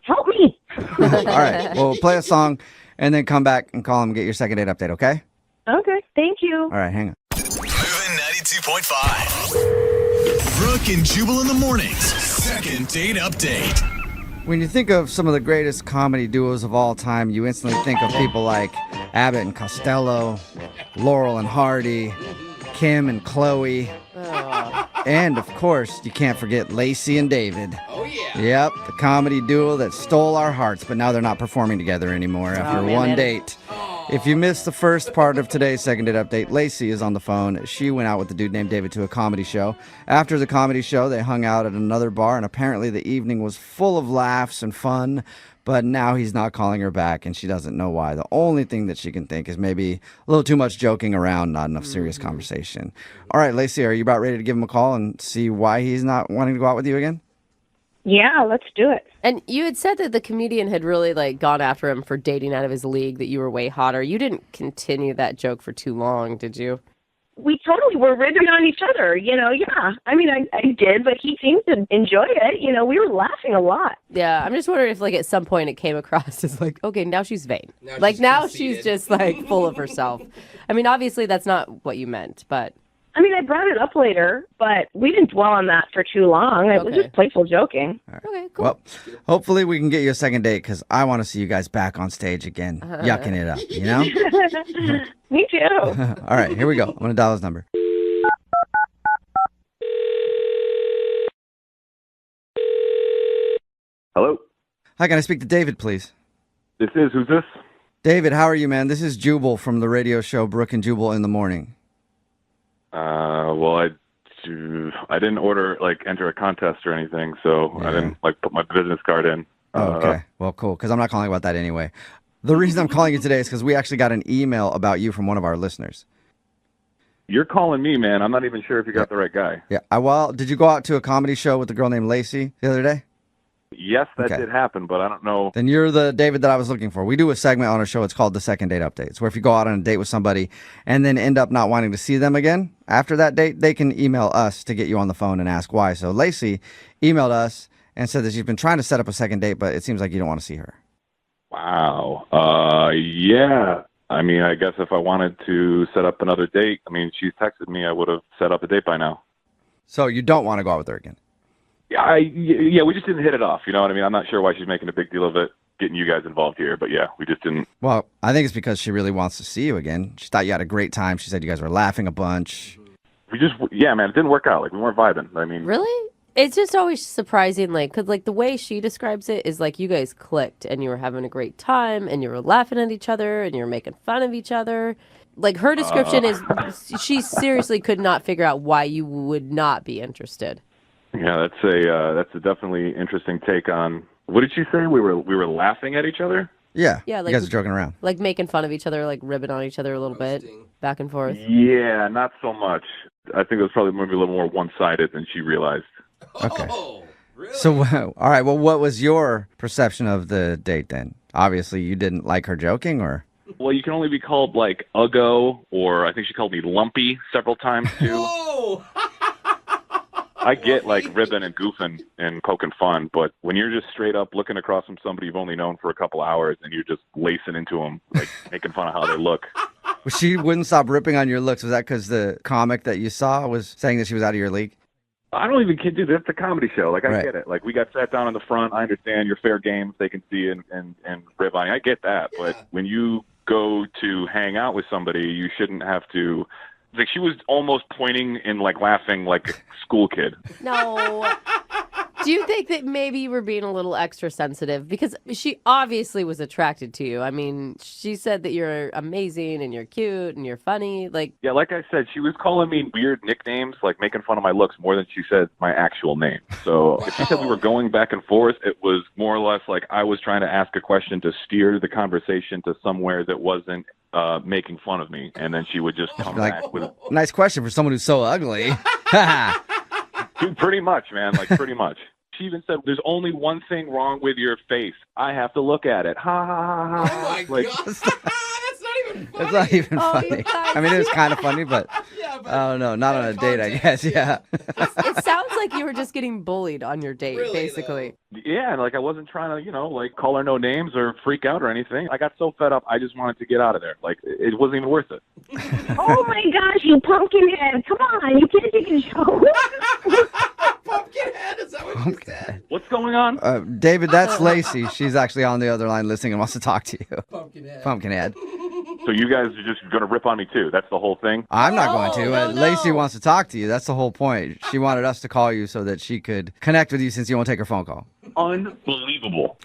Help me. All right, well, play a song, and then come back and call him and get your second date update, okay? Okay, thank you. All right, hang on. Moving 92.5. Brooke and Jubal in the mornings. Second date update. When you think of some of the greatest comedy duos of all time, you instantly think of people like Abbott and Costello, Laurel and Hardy, Kim and Chloe, and, of course, you can't forget Lacey and David. Oh, yeah. Yep, the comedy duo that stole our hearts, but now they're not performing together anymore after one date. If you missed the first part of today's second date update, Lacey is on the phone. She went out with the dude named David to a comedy show. After the comedy show, they hung out at another bar, and apparently the evening was full of laughs and fun, but now he's not calling her back, and she doesn't know why. The only thing that she can think is maybe a little too much joking around, not enough serious conversation. All right, Lacey, are you about ready to give him a call and see why he's not wanting to go out with you again? Yeah, let's do it. And you had said that the comedian had really gone after him for dating out of his league, that you were way hotter. You didn't continue that joke for too long, did you? We totally were ribbing on each other, yeah. I mean, I did, but he seemed to enjoy it. We were laughing a lot. Yeah, I'm just wondering if at some point it came across as okay, now she's vain. Now She's just full of herself. I mean, obviously that's not what you meant, but... I mean, I brought it up later, but we didn't dwell on that for too long. It was just playful joking. Right. Okay, cool. Well, hopefully we can get you a second date because I want to see you guys back on stage again, yucking it up, Me too. All right, here we go. I'm going to dial his number. Hello? Hi, can I speak to David, please? Who's this? David, how are you, man? This is Jubal from the radio show Brooke and Jubal in the Morning. Well, I didn't enter a contest or anything, so I didn't put my business card in. Okay, well, cool, because I'm not calling about that anyway. The reason I'm calling you today is because we actually got an email about you from one of our listeners. You're calling me, man. I'm not even sure if you got the right guy. Yeah, well, did you go out to a comedy show with a girl named Lacey the other day? Yes, that did happen, but I don't know. Then you're the David that I was looking for. We do a segment on our show. It's called the Second Date Update. It's where if you go out on a date with somebody and then end up not wanting to see them again after that date, they can email us to get you on the phone and ask why. So Lacey emailed us and said that she's been trying to set up a second date, but it seems like you don't want to see her. Wow. Yeah. I mean, I guess if I wanted to set up another date, she's texted me, I would have set up a date by now. So you don't want to go out with her again? Yeah, we just didn't hit it off. You know what I mean? I'm not sure why she's making a big deal of it, getting you guys involved here. But yeah, we just didn't. Well, I think it's because she really wants to see you again. She thought you had a great time. She said you guys were laughing a bunch. Man, it didn't work out. We weren't vibing. Really? It's just always surprising, because the way she describes it is you guys clicked and you were having a great time and you were laughing at each other and you were making fun of each other. Her description is she seriously could not figure out why you would not be interested. Yeah, that's a definitely interesting take on. What did she say? We were laughing at each other? Yeah. Yeah, you guys are joking around. Making fun of each other, ribbing on each other a little bit, back and forth. Yeah, not so much. I think it was probably maybe a little more one-sided than she realized. Okay. Oh, really? So, all right. Well, what was your perception of the date then? Obviously, you didn't like her joking, or? Well, you can only be called uggo, or I think she called me lumpy several times too. Whoa! I get ribbing and goofing and poking fun, but when you're just straight up looking across from somebody you've only known for a couple hours and you're just lacing into them, making fun of how they look, She wouldn't stop ripping on your looks. Was that because the comic that you saw was saying that she was out of your league? I don't even kid you. That's a comedy show. Like, I Right. get it. Like, we got sat down in the front. I understand you're fair games. They can see and rib on you. I get that. But when you go to hang out with somebody, you shouldn't have to. Like, she was almost pointing and like laughing like a school kid. No. Do you think that maybe you were being a little extra sensitive? Because she obviously was attracted to you. I mean, she said that you're amazing and you're cute and you're funny. Like, Yeah, like I said, she was calling me weird nicknames, like making fun of my looks more than she said my actual name. So if she said we were going back and forth, it was more or less like I was trying to ask a question to steer the conversation to somewhere that wasn't making fun of me. And then she would just come back with, Nice question for someone who's so ugly. dude, pretty much, man, like pretty much. She even said, there's only one thing wrong with your face. I have to look at it. Ha, ha, ha, ha. Oh my Like, God. That's not even funny. It's not even Oh, funny. you guys. I mean, it was kind of funny, but but I don't know. Not on a date, I guess. Yeah. it sounds like you were just getting bullied on your date, Really, basically. yeah, and like I wasn't trying to, like call her no names or freak out or anything. I got so fed up, I just wanted to get out of there. Like, it wasn't even worth it. Oh my gosh, you pumpkin head. Come on, you can't take a joke. Pumpkinhead, is that what you said? What's going on? David, that's Lacey. She's actually on the other line listening and wants to talk to you. Pumpkinhead. Pumpkinhead. So you guys are just going to rip on me too? That's the whole thing? I'm not going to. no, Lacey no. wants to talk to you. That's the whole point. She wanted us to call you so that she could connect with you since you won't take her phone call. Unbelievable.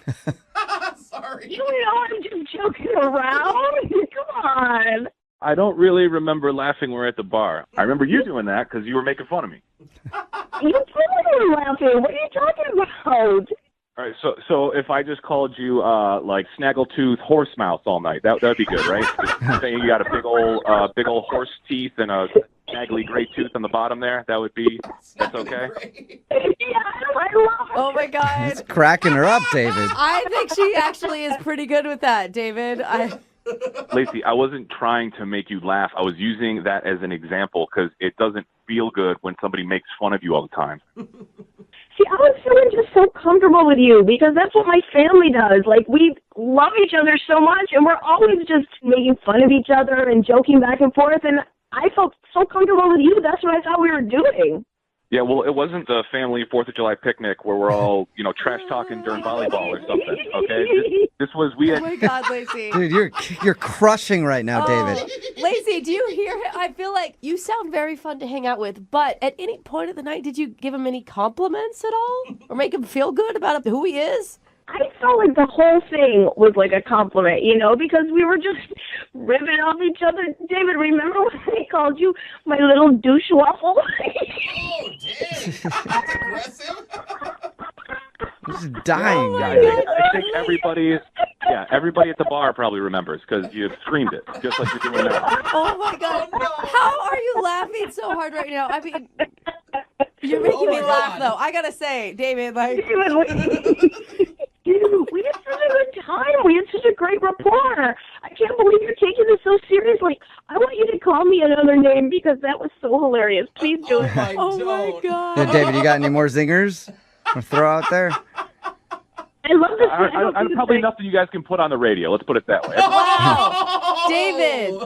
Sorry. You know I'm just joking around. Come on. I don't really remember laughing when we were at the bar. I remember you doing that because you were making fun of me. You totally laughing. What are you talking about? All right, so if I just called you like snaggletooth horse mouth all night, that'd be good, right? Just saying you got a big old horse teeth and a snaggly gray tooth on the bottom there. That's okay. Yeah, I love it. Oh my God. It's cracking her up, David. I think she actually is pretty good with that, David. Lacey, I wasn't trying to make you laugh. I was using that as an example because it doesn't feel good when somebody makes fun of you all the time. See, I was feeling just so comfortable with you because that's what my family does. Like, we love each other so much, and we're always just making fun of each other and joking back and forth, and I felt so comfortable with you. That's what I thought we were doing. Yeah, well, it wasn't the family 4th of July picnic where we're all, trash talking during volleyball or something, okay? This was, we Oh had... my God, Lacey. Dude, you're crushing right now, David. Lacey, do you hear him? I feel like you sound very fun to hang out with, but at any point of the night, did you give him any compliments at all? Or make him feel good about who he is? I felt like the whole thing was like a compliment, because we were just ribbing off each other. David, remember when I called you my little douche waffle? Oh, dang. That's aggressive. This is dying. Yeah, I think everybody at the bar probably remembers because you screamed it, just like you're doing now. Oh my God. How are you laughing so hard right now? I mean, you're making me laugh, though. I gotta say, David, like... We had such a good time. We had such a great rapport. I can't believe you're taking this so seriously. I want you to call me another name because that was so hilarious. Please do it. Oh my God. Yeah, David, you got any more zingers to throw out there? I love this. I'm probably nothing you guys can put on the radio. Let's put it that way. Wow. David.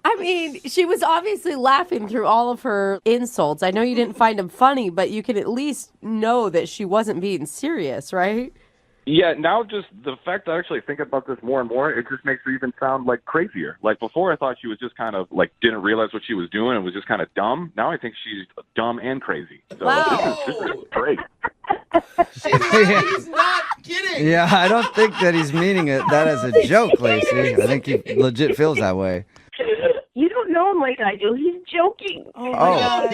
I mean, she was obviously laughing through all of her insults. I know you didn't find them funny, but you can at least know that she wasn't being serious, right? Yeah, now just the fact that I actually think about this more and more, it just makes her even sound like crazier. Like before I thought she was just kind of like didn't realize what she was doing and was just kind of dumb. Now I think she's dumb and crazy. So this is great. He's not kidding. Yeah, I don't think that he's meaning that as a joke, Lacey. I think he legit feels that way. You don't know him like I do. He's joking. Oh, my God.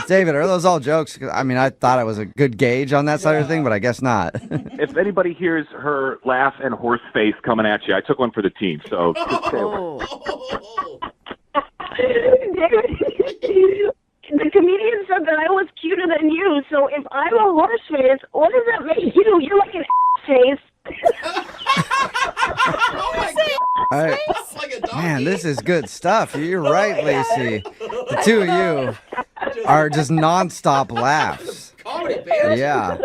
David, are those all jokes? 'Cause, I mean, I thought I was a good gauge on that side of the thing, but I guess not. If anybody hears her laugh and horse face coming at you, I took one for the team. So just stay away. The comedian said that I was cuter than you, so if I'm a horse face, what does that make you? You're like an face. Oh my God. All right. Like a donkey. Man, this is good stuff. You're right, Lacey. The two of you are just nonstop laughs. Comedy, man. Yeah.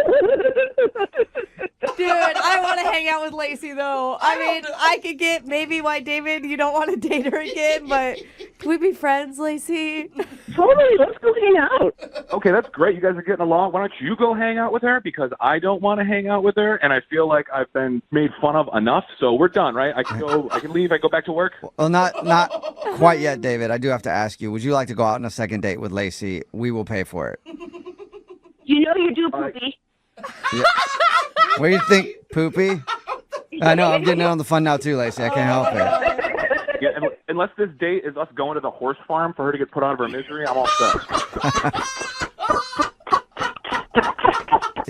Dude, I want to hang out with with Lacey, though. I mean, I could get maybe why, David, you don't want to date her again, but can we be friends, Lacey? Totally. Let's go hang out. Okay, that's great. You guys are getting along. Why don't you go hang out with her? Because I don't want to hang out with her, and I feel like I've been made fun of enough. So we're done, right? I can go. I can leave. I go back to work. Well, not quite yet, David. I do have to ask you, would you like to go out on a second date with Lacey? We will pay for it. You know you do, Poopy. Yeah. What do you think, Poopy? I know, I'm getting in on the fun now too, Lacey. I can't help it. Yeah, unless this date is us going to the horse farm for her to get put out of her misery, I'm all set.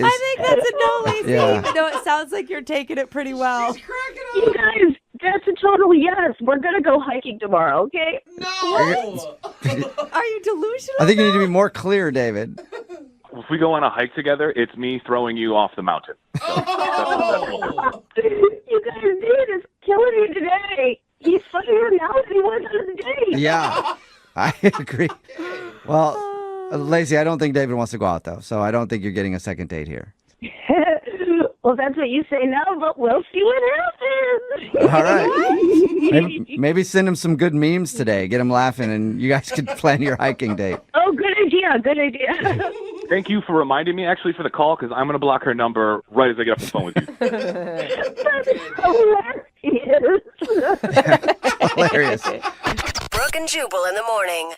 I think that's a no, Lacey, Yeah. even though it sounds like you're taking it pretty well. You guys, that's a total yes. We're going to go hiking tomorrow, okay? No! Are you delusional? I think you need to be more clear, David. If we go on a hike together, it's me throwing you off the mountain. You guys, dude is killing me today. He's funnier now than he was on his date. Yeah, I agree. Well, Lacey, I don't think David wants to go out, though, so I don't think you're getting a second date here. Well, that's what you say now, but we'll see what happens. All right. Maybe send him some good memes today. Get him laughing, and you guys could plan your hiking date. Oh, good idea. Good idea. Thank you for reminding me, actually, for the call, because I'm going to block her number right as I get off the phone with you. That's hilarious. Hilarious. Brooke and Jubal in the morning.